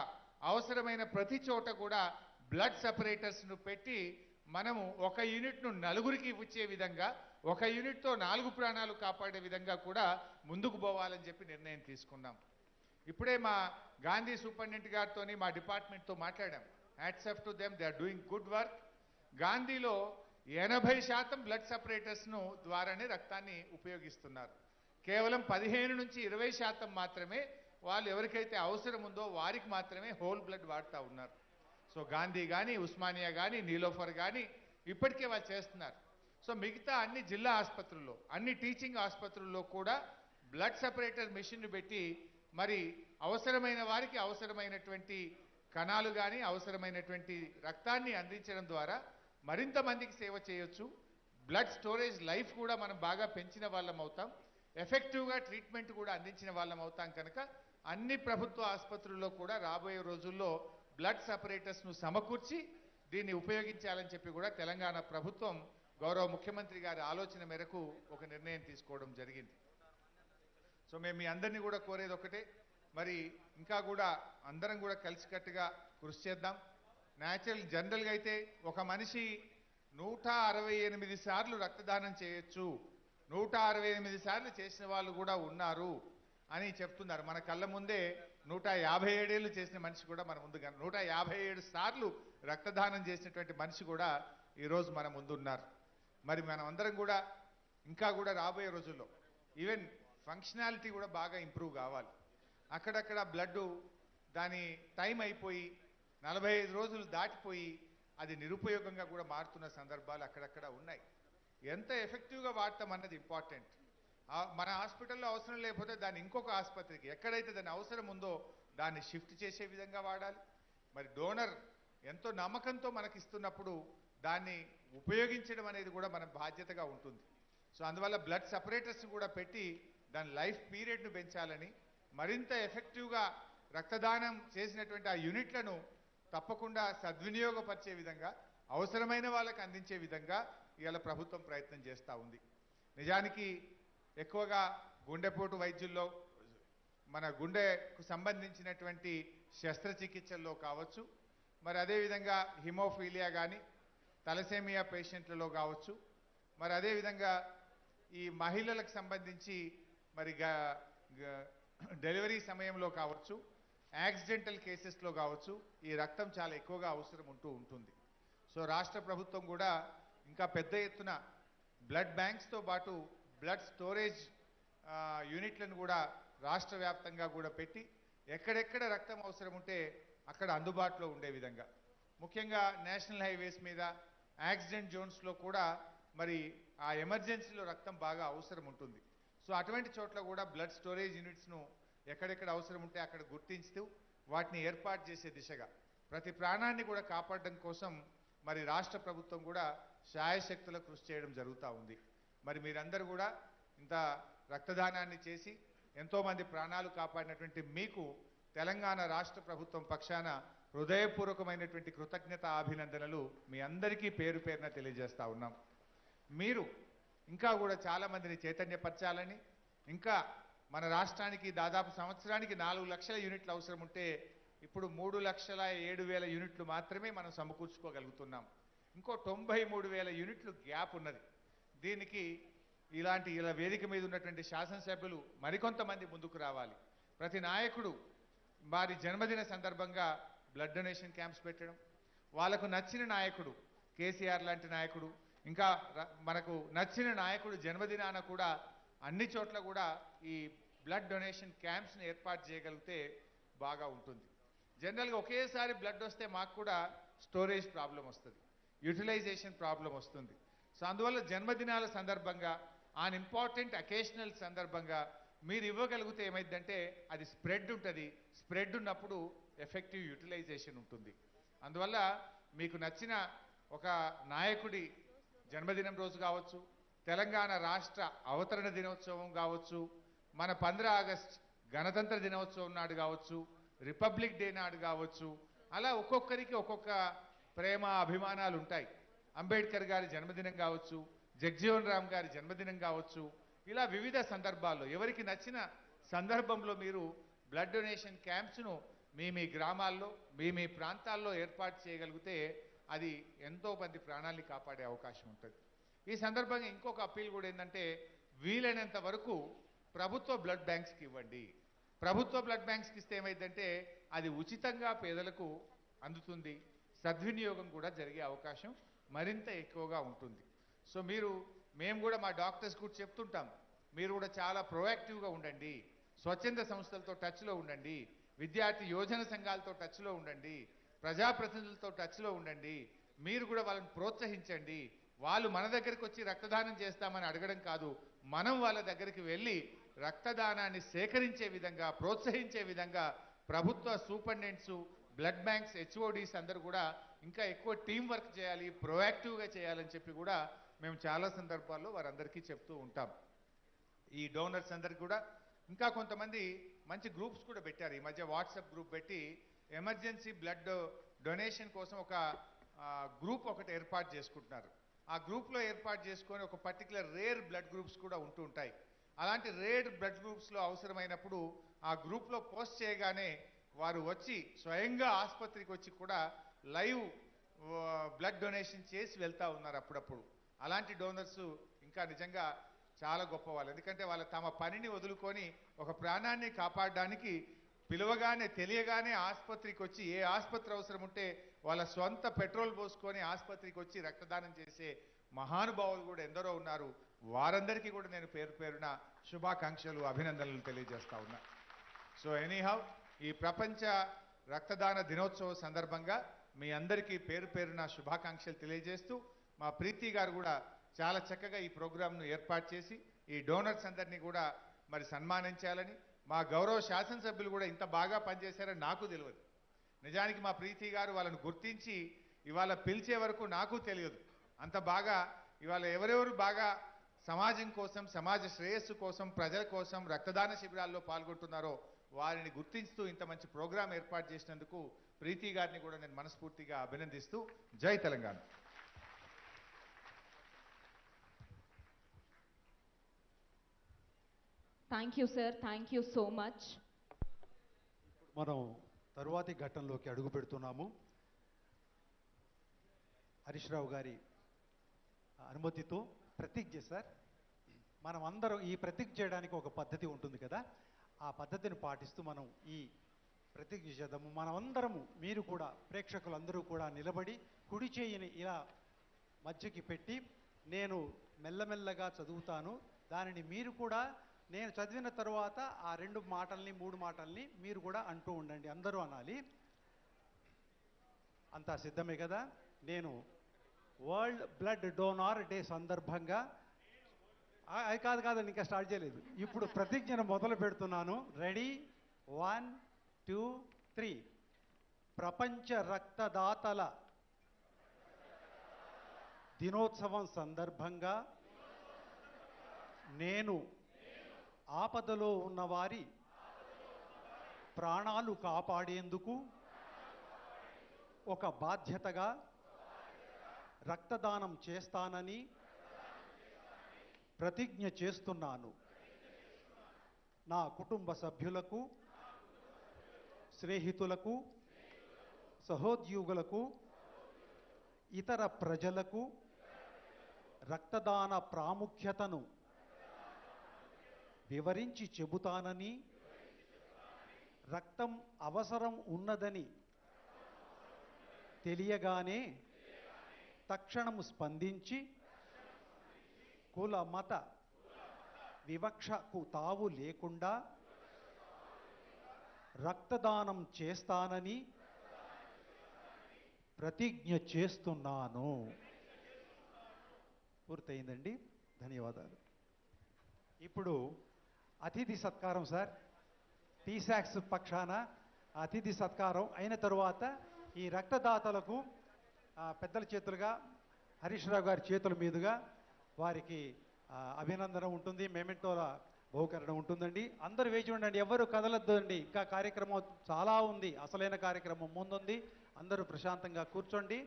E: అవసరమైన ప్రతి చోట కూడా బ్లడ్ సెపరేటర్స్ను పెట్టి మనము 1 యూనిట్ను 4కి ఇచ్చే విధంగా, 1 యూనిట్తో 4 ప్రాణాలు కాపాడే విధంగా కూడా ముందుకు పోవాలని చెప్పి నిర్ణయం తీసుకున్నాం. ఇప్పుడే మా గాంధీ సూపరింటెండెంట్ గారితో, మా డిపార్ట్మెంట్తో మాట్లాడాం. Hats off to them, they are doing good work. గాంధీలో 80% బ్లడ్ సెపరేటర్స్ను ద్వారానే రక్తాన్ని ఉపయోగిస్తున్నారు. కేవలం 15-20% మాత్రమే వాళ్ళు ఎవరికైతే అవసరం ఉందో వారికి మాత్రమే హోల్ బ్లడ్ వాడుతూ ఉన్నారు. సో గాంధీ కానీ, ఉస్మానియా కానీ, నీలోఫర్ కానీ ఇప్పటికే వాళ్ళు చేస్తున్నారు. సో మిగతా అన్ని జిల్లా ఆసుపత్రుల్లో, అన్ని టీచింగ్ ఆసుపత్రుల్లో కూడా బ్లడ్ సెపరేటర్ మిషన్ను పెట్టి మరి అవసరమైన వారికి అవసరమైనటువంటి కణాలు కానీ, అవసరమైనటువంటి రక్తాన్ని అందించడం ద్వారా మరింత మందికి సేవ చేయొచ్చు. బ్లడ్ స్టోరేజ్ లైఫ్ కూడా మనం బాగా పెంచిన వాళ్ళం అవుతాం. ఎఫెక్టివ్గా ట్రీట్మెంట్ కూడా అందించిన వాళ్ళం అవుతాం. కనుక అన్ని ప్రభుత్వ ఆసుపత్రుల్లో కూడా రాబోయే రోజుల్లో బ్లడ్ సెపరేటర్స్ను సమకూర్చి దీన్ని ఉపయోగించాలని చెప్పి కూడా తెలంగాణ ప్రభుత్వం గౌరవ ముఖ్యమంత్రి గారి ఆలోచన మేరకు ఒక నిర్ణయం తీసుకోవడం జరిగింది. సో మేము మీ అందరినీ కూడా కోరేది ఒకటే, మరి ఇంకా కూడా అందరం కూడా కలిసికట్టుగా కృషి చేద్దాం. జనరల్గా అయితే ఒక మనిషి 168 సార్లు రక్తదానం చేయొచ్చు, 168 సార్లు చేసిన వాళ్ళు కూడా ఉన్నారు అని చెప్తున్నారు. మన కళ్ళ ముందే 157 ఏళ్ళు చేసిన మనిషి కూడా మన ముందు 157 సార్లు రక్తదానం చేసినటువంటి మనిషి కూడా ఈరోజు మన ముందు ఉన్నారు. మరి మనం అందరం కూడా ఇంకా కూడా రాబోయే రోజుల్లో ఈవెన్ ఫంక్షనాలిటీ కూడా బాగా ఇంప్రూవ్ కావాలి. అక్కడక్కడ బ్లడ్ దాని టైం అయిపోయి 45 రోజులు దాటిపోయి అది నిరుపయోగంగా కూడా మారుతున్న సందర్భాలు అక్కడక్కడ ఉన్నాయి. ఎంత ఎఫెక్టివ్గా వాడతాం అన్నది ఇంపార్టెంట్. మన హాస్పిటల్లో అవసరం లేకపోతే దాన్ని ఇంకొక ఆసుపత్రికి ఎక్కడైతే దాని అవసరం ఉందో దాన్ని షిఫ్ట్ చేసే విధంగా వాడాలి. మరి డోనర్ ఎంతో నమ్మకంతో మనకి ఇస్తున్నప్పుడు దాన్ని ఉపయోగించడం అనేది కూడా మన బాధ్యతగా ఉంటుంది. సో అందువల్ల బ్లడ్ సపరేటర్స్ కూడా పెట్టి దాని లైఫ్ పీరియడ్ను పెంచాలని, మరింత ఎఫెక్టివ్గా రక్తదానం చేసినటువంటి ఆ యూనిట్లను తప్పకుండా సద్వినియోగపరిచే విధంగా, అవసరమైన వాళ్ళకి అందించే విధంగా ఇవాళ ప్రభుత్వం ప్రయత్నం చేస్తూ ఉంది. నిజానికి ఎక్కువగా గుండెపోటు వైద్యుల్లో, మన గుండెకు సంబంధించినటువంటి శస్త్రచికిత్సల్లో కావచ్చు, మరి అదేవిధంగా హిమోఫీలియా కానీ తలసేమియా పేషెంట్లలో కావచ్చు, మరి అదేవిధంగా ఈ మహిళలకు సంబంధించి మరి డెలివరీ సమయంలో కావచ్చు, యాక్సిడెంటల్ కేసెస్లో కావచ్చు ఈ రక్తం చాలా ఎక్కువగా అవసరం ఉంటుంది. సో రాష్ట్ర ప్రభుత్వం కూడా ఇంకా పెద్ద ఎత్తున బ్లడ్ బ్యాంక్స్తో పాటు బ్లడ్ స్టోరేజ్ యూనిట్లను కూడా రాష్ట్ర వ్యాప్తంగా కూడా పెట్టి ఎక్కడెక్కడ రక్తం అవసరం ఉంటే అక్కడ అందుబాటులో ఉండే విధంగా, ముఖ్యంగా నేషనల్ హైవేస్ మీద యాక్సిడెంట్ జోన్స్లో కూడా మరి ఆ ఎమర్జెన్సీలో రక్తం బాగా అవసరం ఉంటుంది. సో అటువంటి చోట్ల కూడా బ్లడ్ స్టోరేజ్ యూనిట్స్ను ఎక్కడెక్కడ అవసరం ఉంటే అక్కడ గుర్తించుతూ వాటిని ఏర్పాటు చేసే దిశగా, ప్రతి ప్రాణాన్ని కూడా కాపాడడం కోసం మరి రాష్ట్ర ప్రభుత్వం కూడా శాయశక్తుల కృషి చేయడం జరుగుతూ ఉంది. మరి మీరందరూ కూడా ఇంత రక్తదానాన్ని చేసి ఎంతోమంది ప్రాణాలు కాపాడినటువంటి మీకు తెలంగాణ రాష్ట్ర ప్రభుత్వం పక్షాన హృదయపూర్వకమైనటువంటి కృతజ్ఞత అభినందనలు మీ అందరికీ పేరు పేరున తెలియజేస్తా ఉన్నాం. మీరు ఇంకా కూడా చాలామందిని చైతన్యపరచాలని, ఇంకా మన రాష్ట్రానికి దాదాపు సంవత్సరానికి 4 లక్షల యూనిట్లు అవసరం ఉంటే ఇప్పుడు 3,07,000 యూనిట్లు మాత్రమే మనం సమకూర్చుకోగలుగుతున్నాం. ఇంకో 93,000 యూనిట్లు గ్యాప్ ఉన్నది. దీనికి ఇలా వేదిక మీద ఉన్నటువంటి శాసనసభ్యులు మరికొంతమంది ముందుకు రావాలి. ప్రతి నాయకుడు వారి జన్మదిన సందర్భంగా బ్లడ్ డొనేషన్ క్యాంప్స్ పెట్టడం, వాళ్ళకు నచ్చిన నాయకుడు కేసీఆర్ లాంటి నాయకుడు, ఇంకా మనకు నచ్చిన నాయకుడు జన్మదినాన కూడా అన్ని చోట్ల కూడా ఈ బ్లడ్ డొనేషన్ క్యాంప్స్ని ఏర్పాటు చేయగలిగితే బాగా ఉంటుంది. జనరల్గా ఒకేసారి బ్లడ్ వస్తే మాకు కూడా స్టోరేజ్ ప్రాబ్లం వస్తుంది, యూటిలైజేషన్ ప్రాబ్లం వస్తుంది. సో అందువల్ల జన్మదినాల సందర్భంగా, ఆన్ ఇంపార్టెంట్ అకేషనల్ సందర్భంగా మీరు ఇవ్వగలిగితే ఏమైందంటే అది స్ప్రెడ్ ఉంటుంది. స్ప్రెడ్ ఉన్నప్పుడు ఎఫెక్టివ్ యూటిలైజేషన్ ఉంటుంది. అందువల్ల మీకు నచ్చిన ఒక నాయకుడి జన్మదినం రోజు కావచ్చు, తెలంగాణ రాష్ట్ర అవతరణ దినోత్సవం కావచ్చు, మన 15 ఆగస్ట్ గణతంత్ర దినోత్సవం నాడు కావచ్చు, రిపబ్లిక్ డే నాడు కావచ్చు, అలా ఒక్కొక్కరికి ఒక్కొక్క ప్రేమ అభిమానాలు ఉంటాయి. అంబేద్కర్ గారి జన్మదినం కావచ్చు, జగ్జీవన్ రామ్ గారి జన్మదినం కావచ్చు, ఇలా వివిధ సందర్భాల్లో ఎవరికి నచ్చిన సందర్భంలో మీరు బ్లడ్ డొనేషన్ క్యాంప్స్ను మీ గ్రామాల్లో మీ ప్రాంతాల్లో ఏర్పాటు చేయగలిగితే అది ఎంతో మంది ప్రాణాన్ని కాపాడే అవకాశం ఉంటుంది. ఈ సందర్భంగా ఇంకొక అప్పీల్ కూడా ఏంటంటే, వీలైనంత వరకు ప్రభుత్వ బ్లడ్ బ్యాంక్స్కి ఇవ్వండి. ప్రభుత్వ బ్లడ్ బ్యాంక్స్కి ఇస్తే ఏమైందంటే అది ఉచితంగా పేదలకు అందుతుంది, సద్వినియోగం కూడా జరిగే అవకాశం మరింత ఎక్కువగా ఉంటుంది. సో మేము కూడా మా డాక్టర్స్ కూడా చెప్తుంటాం, మీరు కూడా చాలా ప్రొయాక్టివ్గా ఉండండి, స్వచ్ఛంద సంస్థలతో టచ్లో ఉండండి, విద్యార్థి యోజన సంఘాలతో టచ్లో ఉండండి, ప్రజాప్రతినిధులతో టచ్లో ఉండండి, మీరు కూడా వాళ్ళని ప్రోత్సహించండి. వాళ్ళు మన దగ్గరికి వచ్చి రక్తదానం చేస్తామని అడగడం కాదు, మనం వాళ్ళ దగ్గరికి వెళ్ళి రక్తదానాన్ని సేకరించే విధంగా, ప్రోత్సహించే విధంగా ప్రభుత్వ సూపరింటెండెంట్స్, బ్లడ్ బ్యాంక్స్, హెచ్ఓడీస్ అందరూ కూడా ఇంకా ఎక్కువ టీం వర్క్ చేయాలి, ప్రొయాక్టివ్గా చేయాలని చెప్పి కూడా మేము చాలా సందర్భాల్లో వారందరికీ చెప్తూ ఉంటాం. ఈ డోనర్స్ అందరికి కూడా ఇంకా కొంతమంది మంచి గ్రూప్స్ కూడా పెట్టారు. ఈ మధ్య వాట్సాప్ గ్రూప్ పెట్టి ఎమర్జెన్సీ బ్లడ్ డొనేషన్ కోసం ఒక గ్రూప్ ఒకటి ఏర్పాటు చేసుకుంటున్నారు. ఆ గ్రూప్లో ఏర్పాటు చేసుకొని ఒక పర్టికులర్ రేర్ బ్లడ్ గ్రూప్స్ కూడా ఉంటూ ఉంటాయి. అలాంటి రేర్ బ్లడ్ గ్రూప్స్లో అవసరమైనప్పుడు ఆ గ్రూప్లో పోస్ట్ చేయగానే వారు వచ్చి స్వయంగా ఆసుపత్రికి వచ్చి కూడా లైవ్ బ్లడ్ డొనేషన్ చేసి వెళ్తూ ఉన్నారు అప్పుడప్పుడు. అలాంటి డోనర్స్ ఇంకా నిజంగా చాలా గొప్పవాళ్ళు. ఎందుకంటే వాళ్ళ తమ పనిని వదులుకొని ఒక ప్రాణాన్ని కాపాడడానికి పిలవగానే తెలియగానే ఆసుపత్రికి వచ్చి ఏ ఆసుపత్రి అవసరం ఉంటే వాళ్ళ స్వంత పెట్రోల్ పోసుకొని ఆసుపత్రికి వచ్చి రక్తదానం చేసే మహానుభావులు కూడా ఎందరో ఉన్నారు. వారందరికీ కూడా నేను పేరు పేరున శుభాకాంక్షలు, అభినందనలు తెలియజేస్తా ఉన్నా. సో ఎనీహౌ, ఈ ప్రపంచ రక్తదాన దినోత్సవ సందర్భంగా మీ అందరికీ పేరు పేరున శుభాకాంక్షలు తెలియజేస్తూ, మా ప్రీతి గారు కూడా చాలా చక్కగా ఈ ప్రోగ్రాంను ఏర్పాటు చేసి ఈ డోనర్స్ అందరినీ కూడా మరి సన్మానించాలని, మా గౌరవ శాసనసభ్యులు కూడా ఇంత బాగా పనిచేశారని నాకు తెలియదు. నిజానికి మా ప్రీతి గారు వాళ్ళను గుర్తించి ఇవాళ పిలిచే వరకు నాకు తెలియదు. అంత బాగా ఇవాళ ఎవరెవరు బాగా సమాజం కోసం, సమాజ శ్రేయస్సు కోసం, ప్రజల కోసం రక్తదాన శిబిరాల్లో పాల్గొంటున్నారో వారిని గుర్తిస్తూ ఇంత మంచి ప్రోగ్రాం ఏర్పాటు చేసినందుకు ప్రీతి గారిని కూడా నేను మనస్ఫూర్తిగా అభినందిస్తూ, జై Telangana.
A: Thank you sir, thank you so much.
B: మనం తరువాతి ఘట్టంలోకి అడుగు పెడుతున్నాము. హరీష్ రావు గారి అనుమతితో ప్రతిజ్ఞ సార్. మనం అందరం ఈ ప్రతిజ్ఞ చేయడానికి ఒక పద్ధతి ఉంటుంది కదా, ఆ పద్ధతిని పాటిస్తూ మనం ఈ ప్రతిజ్ఞ చేద్దాము. మనమందరము, మీరు కూడా, ప్రేక్షకులందరూ కూడా నిలబడి కుడి చేయిని ఇలా మధ్యకి పెట్టి నేను మెల్లమెల్లగా చదువుతాను. దానిని మీరు కూడా నేను చదివిన తర్వాత ఆ 2 మాటల్ని 3 మాటల్ని మీరు కూడా అంటూ ఉండండి. అందరూ అనాలి. అంతా సిద్ధమే కదా? నేను వరల్డ్ బ్లడ్ డోనార్ డే సందర్భంగా అది కాదు ఇంకా స్టార్ట్ చేయలేదు. ఇప్పుడు ప్రతిజ్ఞను మొదలు పెడుతున్నాను. రెడీ? 1 2 3. ప్రపంచ రక్తదాతల దినోత్సవం సందర్భంగా నేను ఆపదలో ఉన్నవారి ప్రాణాలు కాపాడేందుకు ఒక బాధ్యతగా రక్తదానం చేస్తానని ప్రతిజ్ఞ చేస్తున్నాను. నా కుటుంబ సభ్యులకు, స్నేహితులకు, సహోద్యోగులకు, ఇతర ప్రజలకు రక్తదాన ప్రాముఖ్యతను వివరించి చెబుతానని, రక్తం అవసరం ఉన్నదని తెలియగానే తక్షణం స్పందించి కుల మత వివక్షకు తావు లేకుండా రక్తదానం చేస్తానని ప్రతిజ్ఞ చేస్తున్నాను. పూర్తయిందండి. ధన్యవాదాలు. ఇప్పుడు అతిథి సత్కారం సార్. టీసాక్స్ పక్షాన అతిథి సత్కారం అయిన తరువాత ఈ రక్తదాతలకు పెద్దల చేతులుగా, హరీష్ రావు గారి చేతుల మీదుగా వారికి అభినందన ఉంటుంది, మెమెంటోల బహుకరణ ఉంటుందండి. అందరూ వేచి ఉండండి, ఎవరు కదలొద్దండి. ఇంకా కార్యక్రమం చాలా ఉంది, అసలైన కార్యక్రమం ముందుంది. అందరూ ప్రశాంతంగా కూర్చోండి.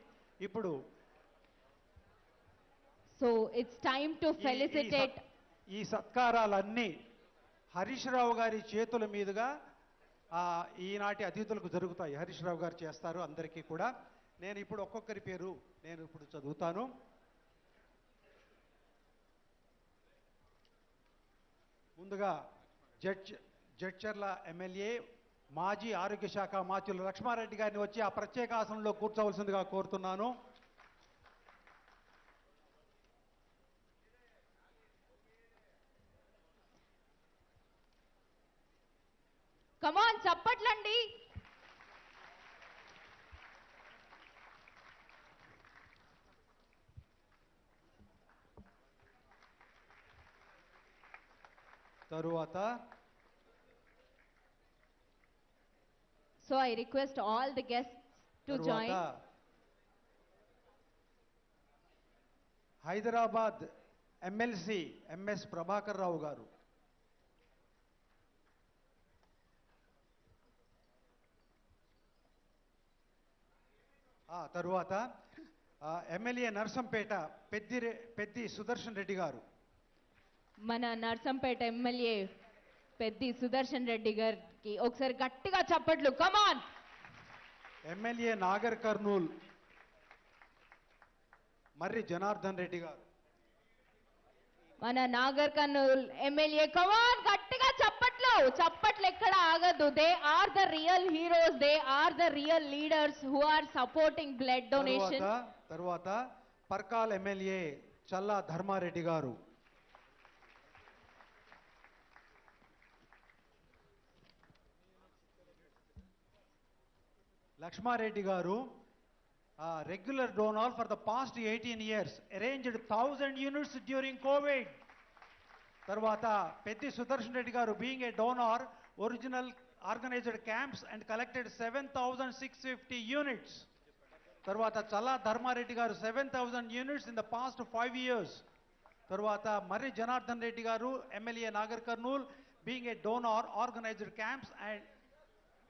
B: ఇప్పుడు
A: so it's time to felicitate.
B: ఈ సత్కారాలన్నీ హరీష్ రావు గారి చేతుల మీదుగా ఈనాటి అతిథులకు జరుగుతాయి. హరీష్ రావు గారు చేస్తారు అందరికీ కూడా. నేను ఇప్పుడు ఒక్కొక్కరి పేరు నేను ఇప్పుడు చదువుతాను. ముందుగా జడ్చర్ల ఎమ్మెల్యే, మాజీ ఆరోగ్య శాఖ మాత్యులు లక్ష్మారెడ్డి గారిని వచ్చి ఆ ప్రత్యేక ఆసనంలో కూర్చోవలసిందిగా కోరుతున్నాను.
A: కమాన్, చప్పట్లండి.
B: తరువాత
A: so I request all the guests to join.
B: Hyderabad MLC MS Prabhakar Rao garu. తరువాత ఎమ్మెల్యే నర్సంపేట పెద్ది సుదర్శన్ రెడ్డి గారు.
A: మన నర్సంపేట ఎమ్మెల్యే పెద్ది సుదర్శన్ రెడ్డి గారికి ఒకసారి గట్టిగా చప్పట్లు. కమాన్.
B: ఎమ్మెల్యే నాగర్ కర్నూల్ మర్రి జనార్దన్ రెడ్డి గారు.
A: మన నాగర్ కర్నూల్ ఎమ్మెల్యే. కమాన్, గట్టిగా చప్పట్లు ఎక్కడ ఆగదు. They are the real heroes, they are the real leaders who are supporting blood donation.
B: తర్వాత పర్కాల్ ఎమ్మెల్యే చల్లా ధర్మారెడ్డి గారు. లక్ష్మారెడ్డి గారు regular donor for the past 18 years, arranged 1000 units during COVID. తర్వాత పెద్ది సుదర్శన్ రెడ్డి గారు, being a donor, original organized camps and collected 7650 units. తర్వాత చల్లా ధర్మారెడ్డి గారు 7000 units in the past 5 years. తర్వాత మర్రి జనార్దన్ రెడ్డి గారు, MLA Nagar Kurnool, being a donor, organized camps and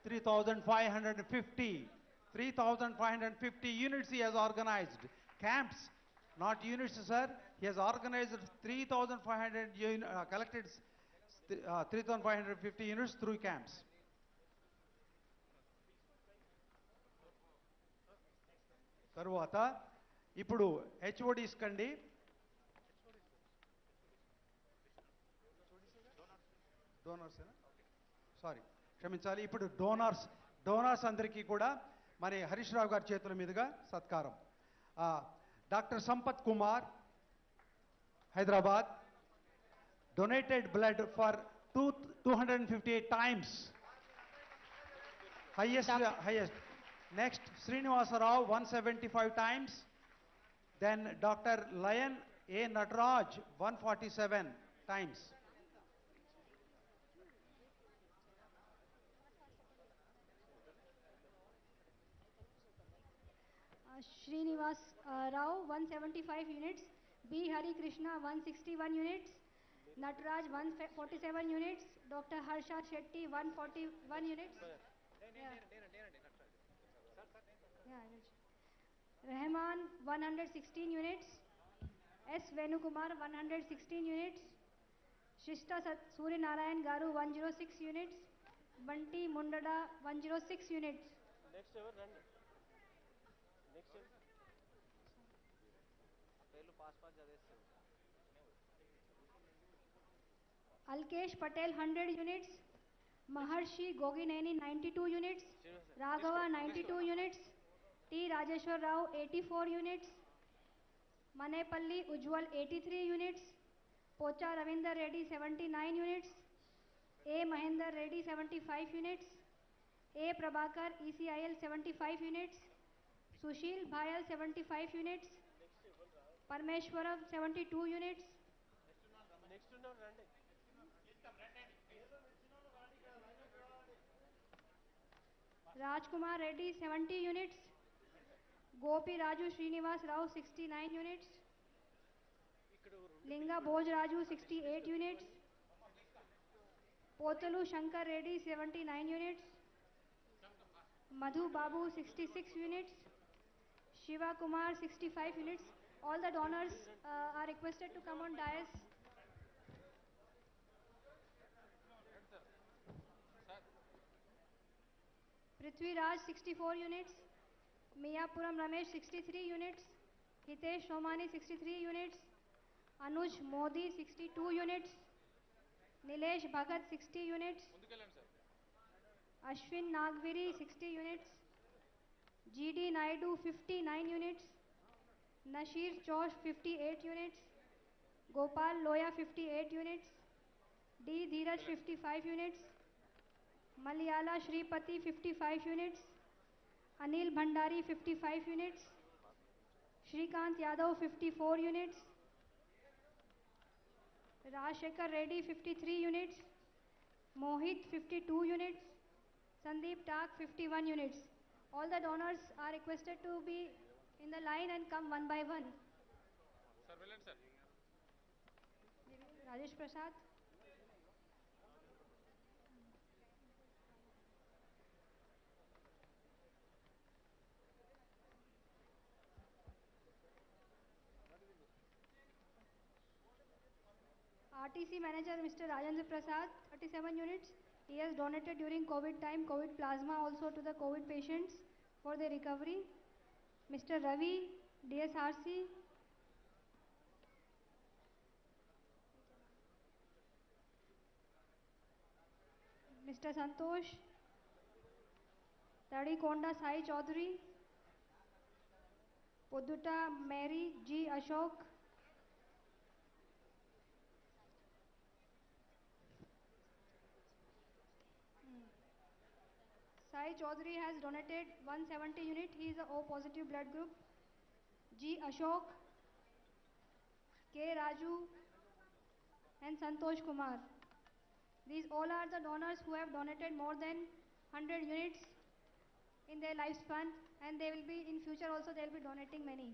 B: 3,550 units he has organized. Camps, not units, sir. He has organized 3,500 collected 3,550 units through camps. తర్వాత ఇప్పుడు HODs కండి. Donors sorry, క్షమించాలి. ఇప్పుడు donors అందరికీ కూడా మరి హరీష్ రావు గారి చేతుల మీదుగా సత్కారం. Doctor Sampath Kumar, Hyderabad, donated blood for 258 times, highest. Next, Srinivasa Rao, 175 times. Then Dr. Lion A. Nataraj, 147 times.
C: Srinivas Rao 175 units, B. Hari Krishna 161 units, Nataraj 147 units, Dr. Harsha Shetty 141 units. Rahman 116 units, S. Venukumar 116 units, Shrishta Surya Narayan Garu 106 units, Banti Mundada 106 units.
F: Next ever run. Next ever. Apelu pass chadeste.
C: Alkesh Patel 100 units, Maharshi Gogineni 92 units, Raghava 92 units, T. Rajeshwar Rao 84 units, Manepalli Ujwal 83 units, Pocha Ravinder Reddy 79 units, A. Mahinder Reddy 75 units, A. Prabhakar ECIL 75 units, Sushil Bhayal 75 units, Parmeshwaram 72 units.
F: Next to now run.
C: Rajkumar Reddy 70 units, Gopi Raju Srinivas Rao 69 units, Linga Bhoj Raju 68 units, Potalu Shankar Reddy 79 units, Madhu Babu 66 units, Shiva Kumar 65 units. All the donors are requested to come on dais. Prithvi Raj 64 units, Miyapuram Ramesh 63 units, Hitesh Somani 63 units, Anuj Modi 62 units, Nilesh Bhagat 60 units, Ashwin Nagviri 60 units, GD Naidu 59 units, Nashir Josh 58 units, Gopal Loya 58 units, D. Dheeraj 55 units, Malayala Shripati 55 units, Anil Bhandari 55 units, Shrikant Yadav 54 units, Rajshekar Reddy 53 units, Mohit 52 units, Sandeep Tak 51 units. All the donors are requested to be in the line and come one by one.
F: Surveillance sir.
C: Rajesh Prasad. RTC manager Mr. Rajendra Prasad, 37 units. He has donated during COVID time COVID plasma also to the COVID patients for their recovery. Mr. Ravi, DSRC. Mr. Santosh, Tadikonda Sai Chaudhary, Poduta Mary G. Ashok, Sai Chaudhary has donated 170 unit. He is a O positive blood group. G. Ashok, K. Raju, and Santosh Kumar. These all are the donors who have donated more than 100 units in their lifespan, and they will be in future also they will be donating many.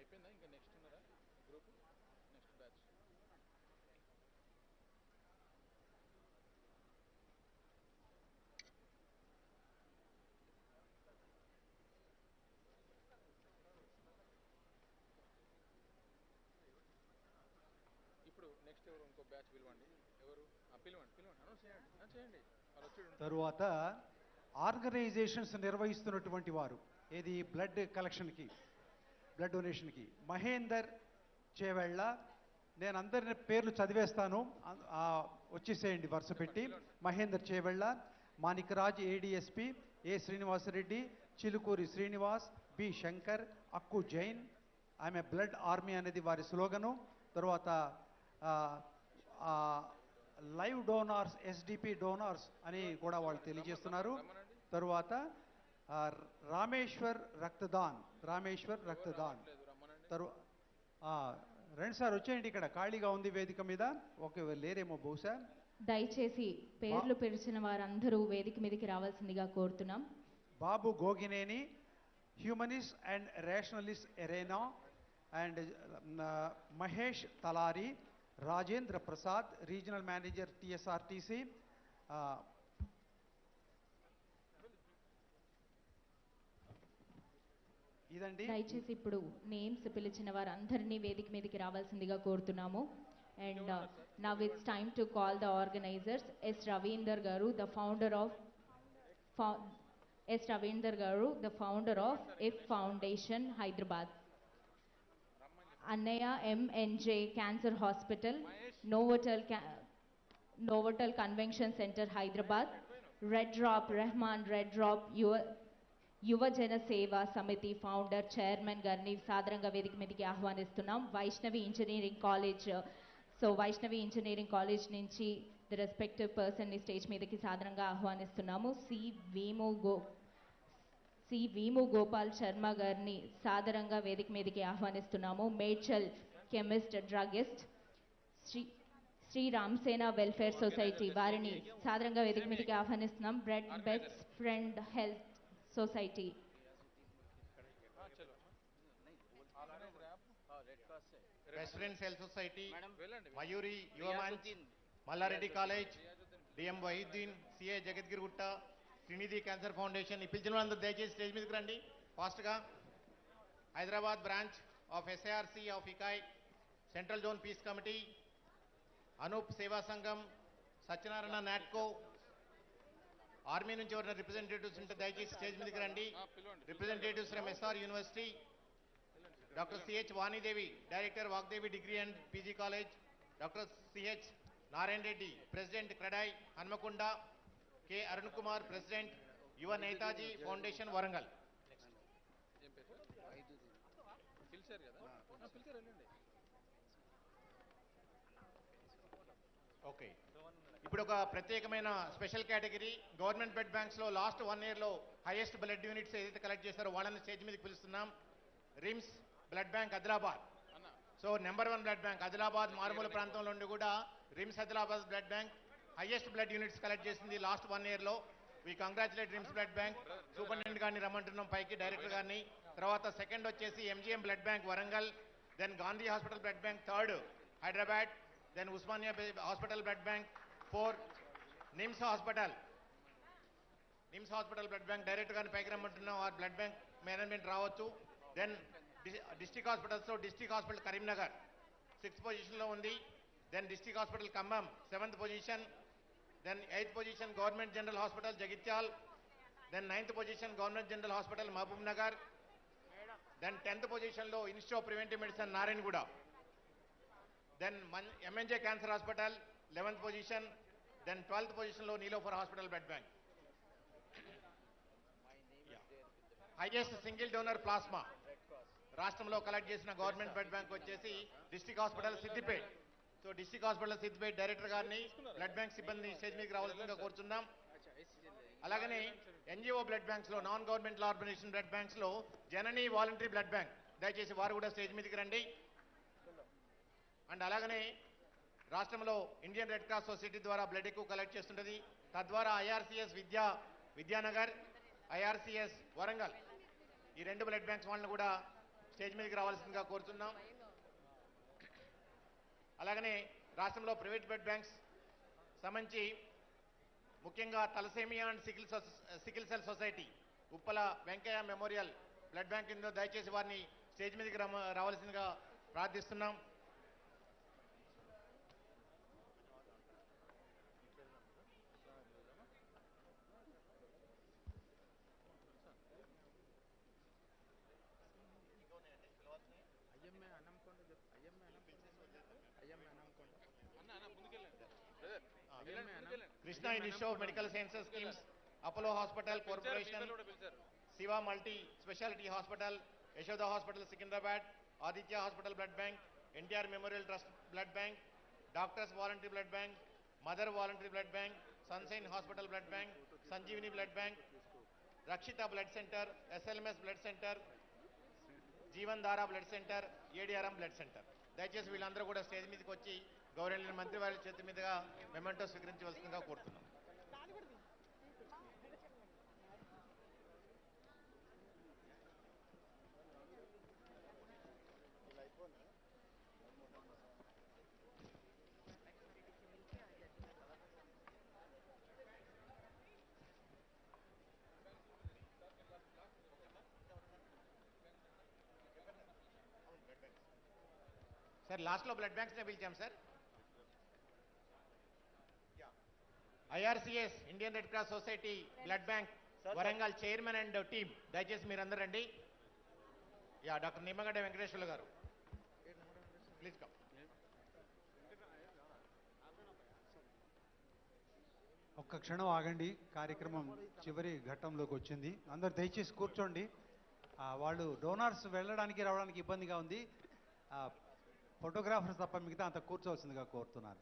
G: అయిపోయిందా ఇంకా next ఉన్నారా group next batch ఇప్పుడు next ఎవరు ఇంకో batch పిలవండి ఎవరు పిలవండి announce చేయండి వాళ్ళు వచ్చి
B: తరువాత ఆర్గనైజేషన్స్ నిర్వహిస్తున్నటువంటి వారు ఏది బ్లడ్ కలెక్షన్కి బ్లడ్ డొనేషన్కి మహేందర్ చేవెళ్ళ, నేను అందరి పేర్లు చదివేస్తాను, వచ్చేసేయండి వరుస పెట్టి. మహేందర్ చేవెళ్ళ, మాణికరాజ్ ఏడిఎస్పి, ఏ శ్రీనివాసరెడ్డి, చిలుకూరి శ్రీనివాస్, బి శంకర్, అక్కు జైన్. ఆమె బ్లడ్ ఆర్మీ అనేది వారి స్లోగను. తర్వాత లైవ్ డోనార్స్, ఎస్డిపి డోనార్స్ అని కూడా వాళ్ళు తెలియజేస్తున్నారు. తరువాత రామేశ్వర్ రక్తదాన్, రామేశ్వర్ రక్తదాన్. రండి సార్, వచ్చేయండి, ఇక్కడ ఖాళీగా ఉంది వేదిక మీద. ఓకే, లేరేమో బహుశా.
A: దయచేసి పేర్లు పిలిచిన వారందరూ వేదిక మీదకి రావాల్సిందిగా కోరుతున్నాం.
B: Babu Gogineni, humanist and rationalist arena, and Mahesh Talari, Rajendra Prasad, regional manager TSRTC. ఇదండి.
A: దయచేసి ఇప్పుడు నేమ్స్ పిలిచిన వారందరినీ వేదిక మీదకి రావాల్సిందిగా కోరుతున్నాము. And now it's time to call the organisers. S Ravinder garu, the founder of if foundation Hyderabad. అన్నయ్య MNJ cancer hospital, Novotel convention centre Hyderabad. Red drop Rehman, red drop యువజన సేవా సమితి ఫౌండర్ చైర్మన్ గారిని సాదరంగా వేదిక మీదకి ఆహ్వానిస్తున్నాం. Vaishnavi engineering college, Vaishnavi engineering college నుంచి ది రెస్పెక్టివ్ పర్సన్ని స్టేజ్ మీదకి సాదరంగా ఆహ్వానిస్తున్నాము. సి వీము గోపాల్ శర్మ గారిని సాదరంగా వేదిక మీదకి ఆహ్వానిస్తున్నాము. Medchal chemist druggist, Sri Ramsena welfare society వారిని సాదరంగా వేదిక మీదకి ఆహ్వానిస్తున్నాం. Best friend health society,
F: best friends health society, Mayuri Yuvamanch, Mallareddy college, DM Waheeduddin, CI Jagadgiri Gutta, Srinidhi cancer foundation. ఈ పిలిచిన వాళ్ళందరూ దయచేసి స్టేజ్ మీదకి రండి ఫాస్ట్గా. Hyderabad branch of SIRC of ICAI, central zone peace committee, Anoop Seva Sangham, Satyanarayana Natco. Army నుంచి ఎవరైనా రిప్రజెంటేటివ్స్ ఉంటే దయచేసి స్టేజ్ మీదకి రండి. Representatives from SR university, doctor CH Vanidevi, director Vagdevi degree and PG college, doctor CH Narayana Reddy, president Credai Hanamkonda, K Arun Kumar, president Yuva Netaji foundation Warangal. Okay, ఇప్పుడు ఒక ప్రత్యేకమైన special category government blood banks లో లాస్ట్ 1 year లో హైయెస్ట్ బ్లడ్ యూనిట్స్ ఏదైతే కలెక్ట్ చేశారో వాళ్ళని స్టేజ్ మీదకి పిలుస్తున్నాం. RIMS blood bank Adilabad. So number 1 blood bank Adilabad మారుమూల ప్రాంతంలో ఉండి కూడా RIMS Adilabad blood bank highest blood units collect చేసింది లాస్ట్ 1 year లో. We congratulate RIMS blood bank. Superintendent గారిని రమ్మంటున్నాం పైకి, డైరెక్టర్ గారిని. తర్వాత సెకండ్ వచ్చేసి MGM blood bank Warangal, then Gandhi hospital blood bank third Hyderabad, then Osmania hospital blood bank 4, NIMS hospital blood bank director గారిని పైకి రమ్మంటున్నాం. ఆ బ్లడ్ బ్యాంక్ మేనేజ్మెంట్ రావచ్చు. దెన్ డిస్ట్రిక్ట్ హాస్పిటల్స్లో డిస్ట్రిక్ట్ హాస్పిటల్ కరీంనగర్ 6th పొజిషన్లో ఉంది. Then district hospital Khammam 7th position. Then 8th position government general hospital Jagtial. Then 9th position government general hospital Mahabub Nagar. Then 10th పొజిషన్లో institute of preventive medicine Narayanaguda. Then MNJ cancer hospital 11th position. Then 12th పొజిషన్లో Niloufer hospital blood bank. Highest single donor plasma రాష్ట్రంలో collect చేసిన government blood bank వచ్చేసి district hospital Siddipet. So district hospital Siddipet director గారిని blood bank సిబ్బంది stage మీదకి రావాల్సిందిగా కోరుతున్నాం. అలాగనే ఎన్జిఓ బ్లడ్ బ్యాంక్స్లో నాన్ గవర్నమెంటల్ ఆర్గనైజేషన్ బ్లడ్ బ్యాంక్స్లో జననీ వాలంటరీ బ్లడ్ బ్యాంక్ దయచేసి వారు కూడా స్టేజ్ మీదకి రండి. అండ్ అలాగనే రాష్ట్రంలో ఇండియన్ రెడ్ క్రాస్ సొసైటీ ద్వారా బ్లడ్ ఎక్కువ కలెక్ట్ చేస్తుంటుంది. తద్వారా ఐఆర్సిఎస్ విద్యానగర్, ఐఆర్సిఎస్ వరంగల్ ఈ 2 బ్లడ్ బ్యాంక్స్ వాళ్ళని కూడా స్టేజ్ మీదకి రావాల్సిందిగా కోరుతున్నాం. అలాగనే రాష్ట్రంలో ప్రైవేట్ బ్లడ్ బ్యాంక్స్ సంబంధించి ముఖ్యంగా thalassemia and sickle cell society Uppala Venkaiah memorial blood bank కింద దయచేసి వారిని స్టేజ్ మీదకి రావాల్సిందిగా ప్రార్థిస్తున్నాం. Krishna institute of medical sciences schemes, Apollo hospital corporation, Siva multi speciality hospital, Yashoda hospital Secunderabad, Aditya hospital blood bank, NTR memorial trust blood bank, doctors voluntary blood bank, mother voluntary blood bank, sunshine hospital blood bank, Sanjeevini blood bank, Rakshita blood centre, SLMS blood centre, Jeevan Dhara blood centre, ఏడిఆర్ఎం blood centre. దయచేసి వీళ్ళందరూ కూడా stage మీదకి వచ్చి గౌరవనీయ మంత్రి వారి చేతి మీదుగా మెమెంటో స్వీకరించవలసిందిగా కోరుతున్నాం. సార్ లాస్ట్లో బ్లడ్ బ్యాంక్స్నే పిలిచాం sir. IRCS Indian red cross society blood bank Warangal chairman and team దయచేసి మీరందరూ రండి. డాక్టర్ నిమ్మగడ్డ వెంకటేశ్వర్లు గారు ప్లీజ్ కమ్.
B: ఒక్క క్షణం ఆగండి, కార్యక్రమం చివరి ఘట్టంలోకి వచ్చింది. అందరు దయచేసి కూర్చోండి. వాళ్ళు డోనార్స్ వెళ్ళడానికి రావడానికి ఇబ్బందిగా ఉంది. ఫోటోగ్రాఫర్స్ తప్ప మిగతా అంత కూర్చోవలసిందిగా కోరుతున్నారు.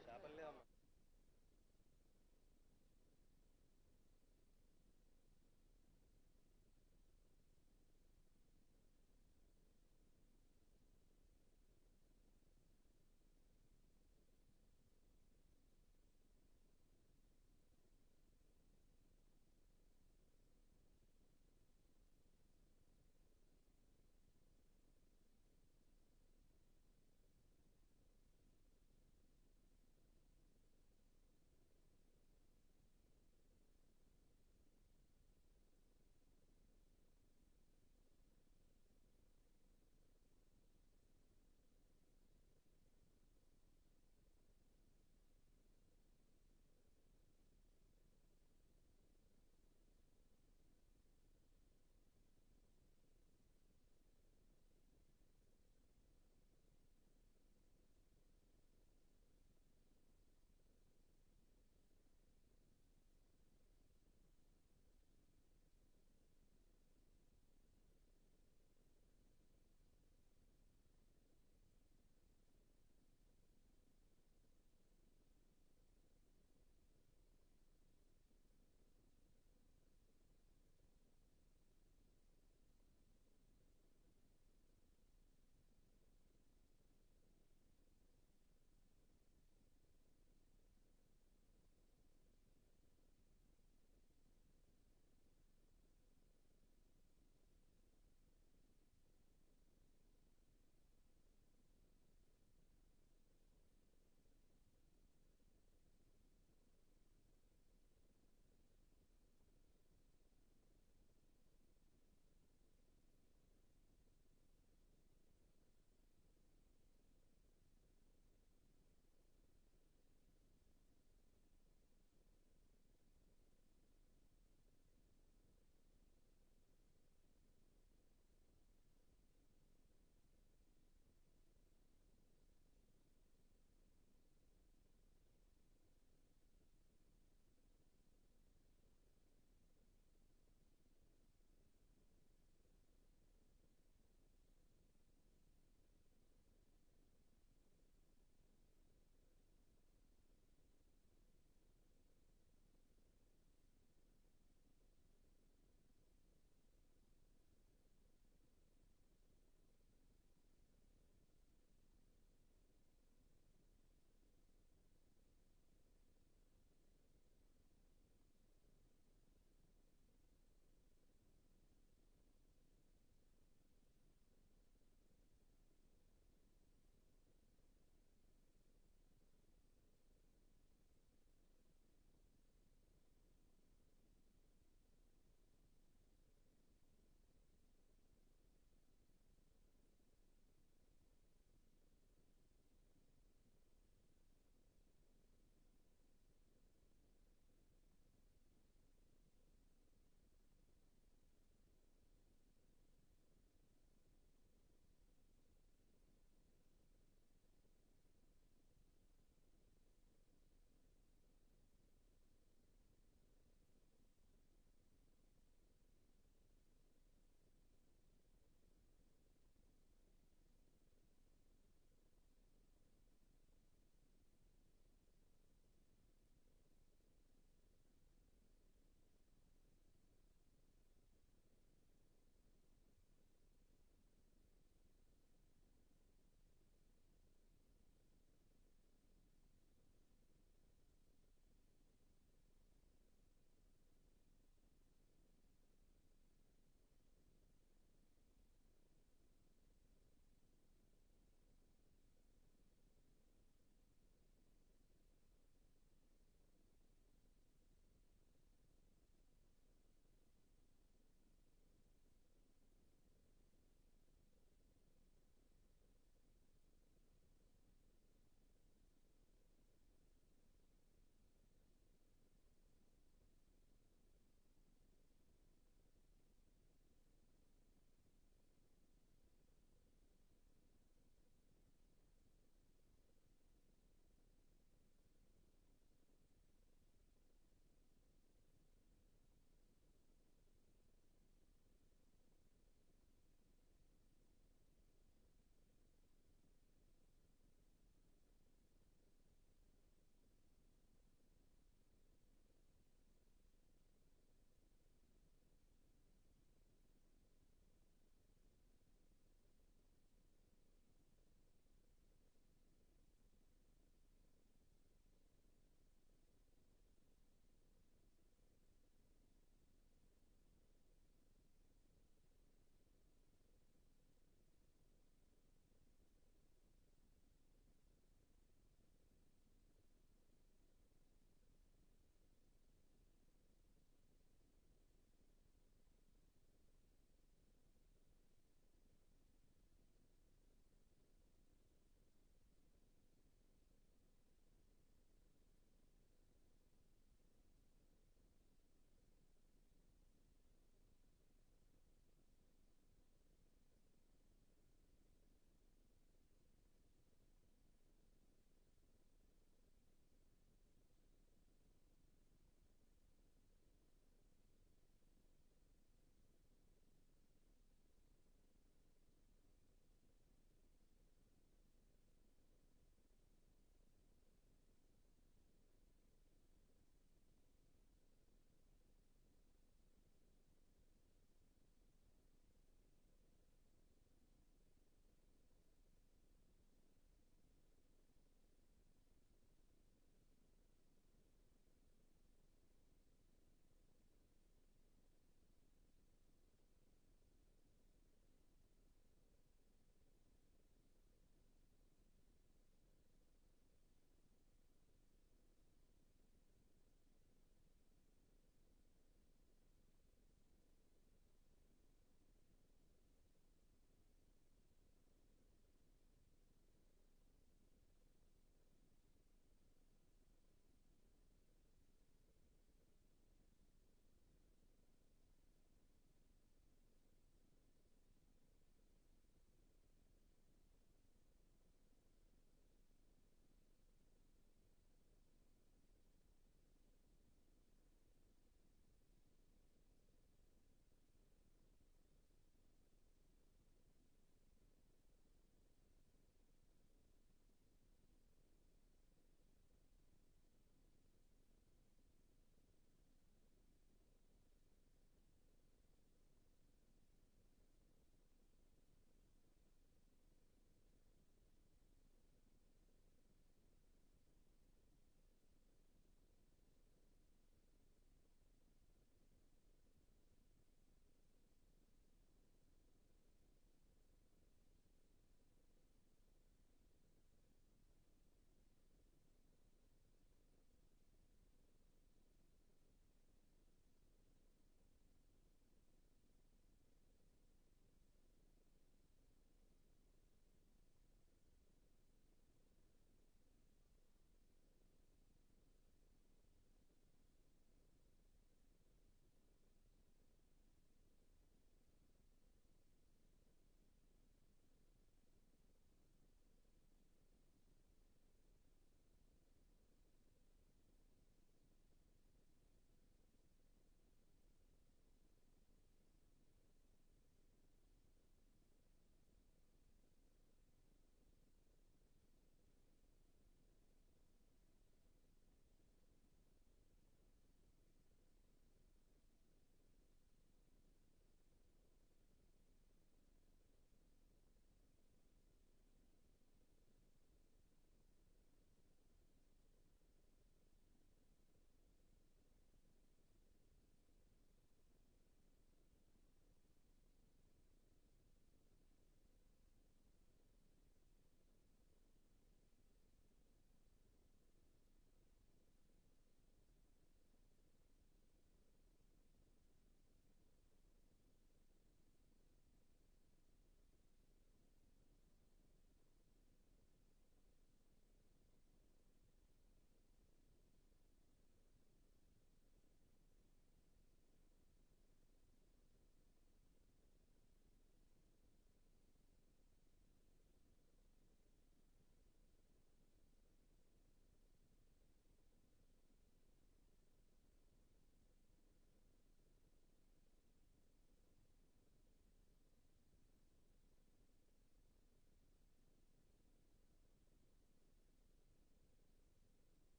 H: చేపలే అమ్మ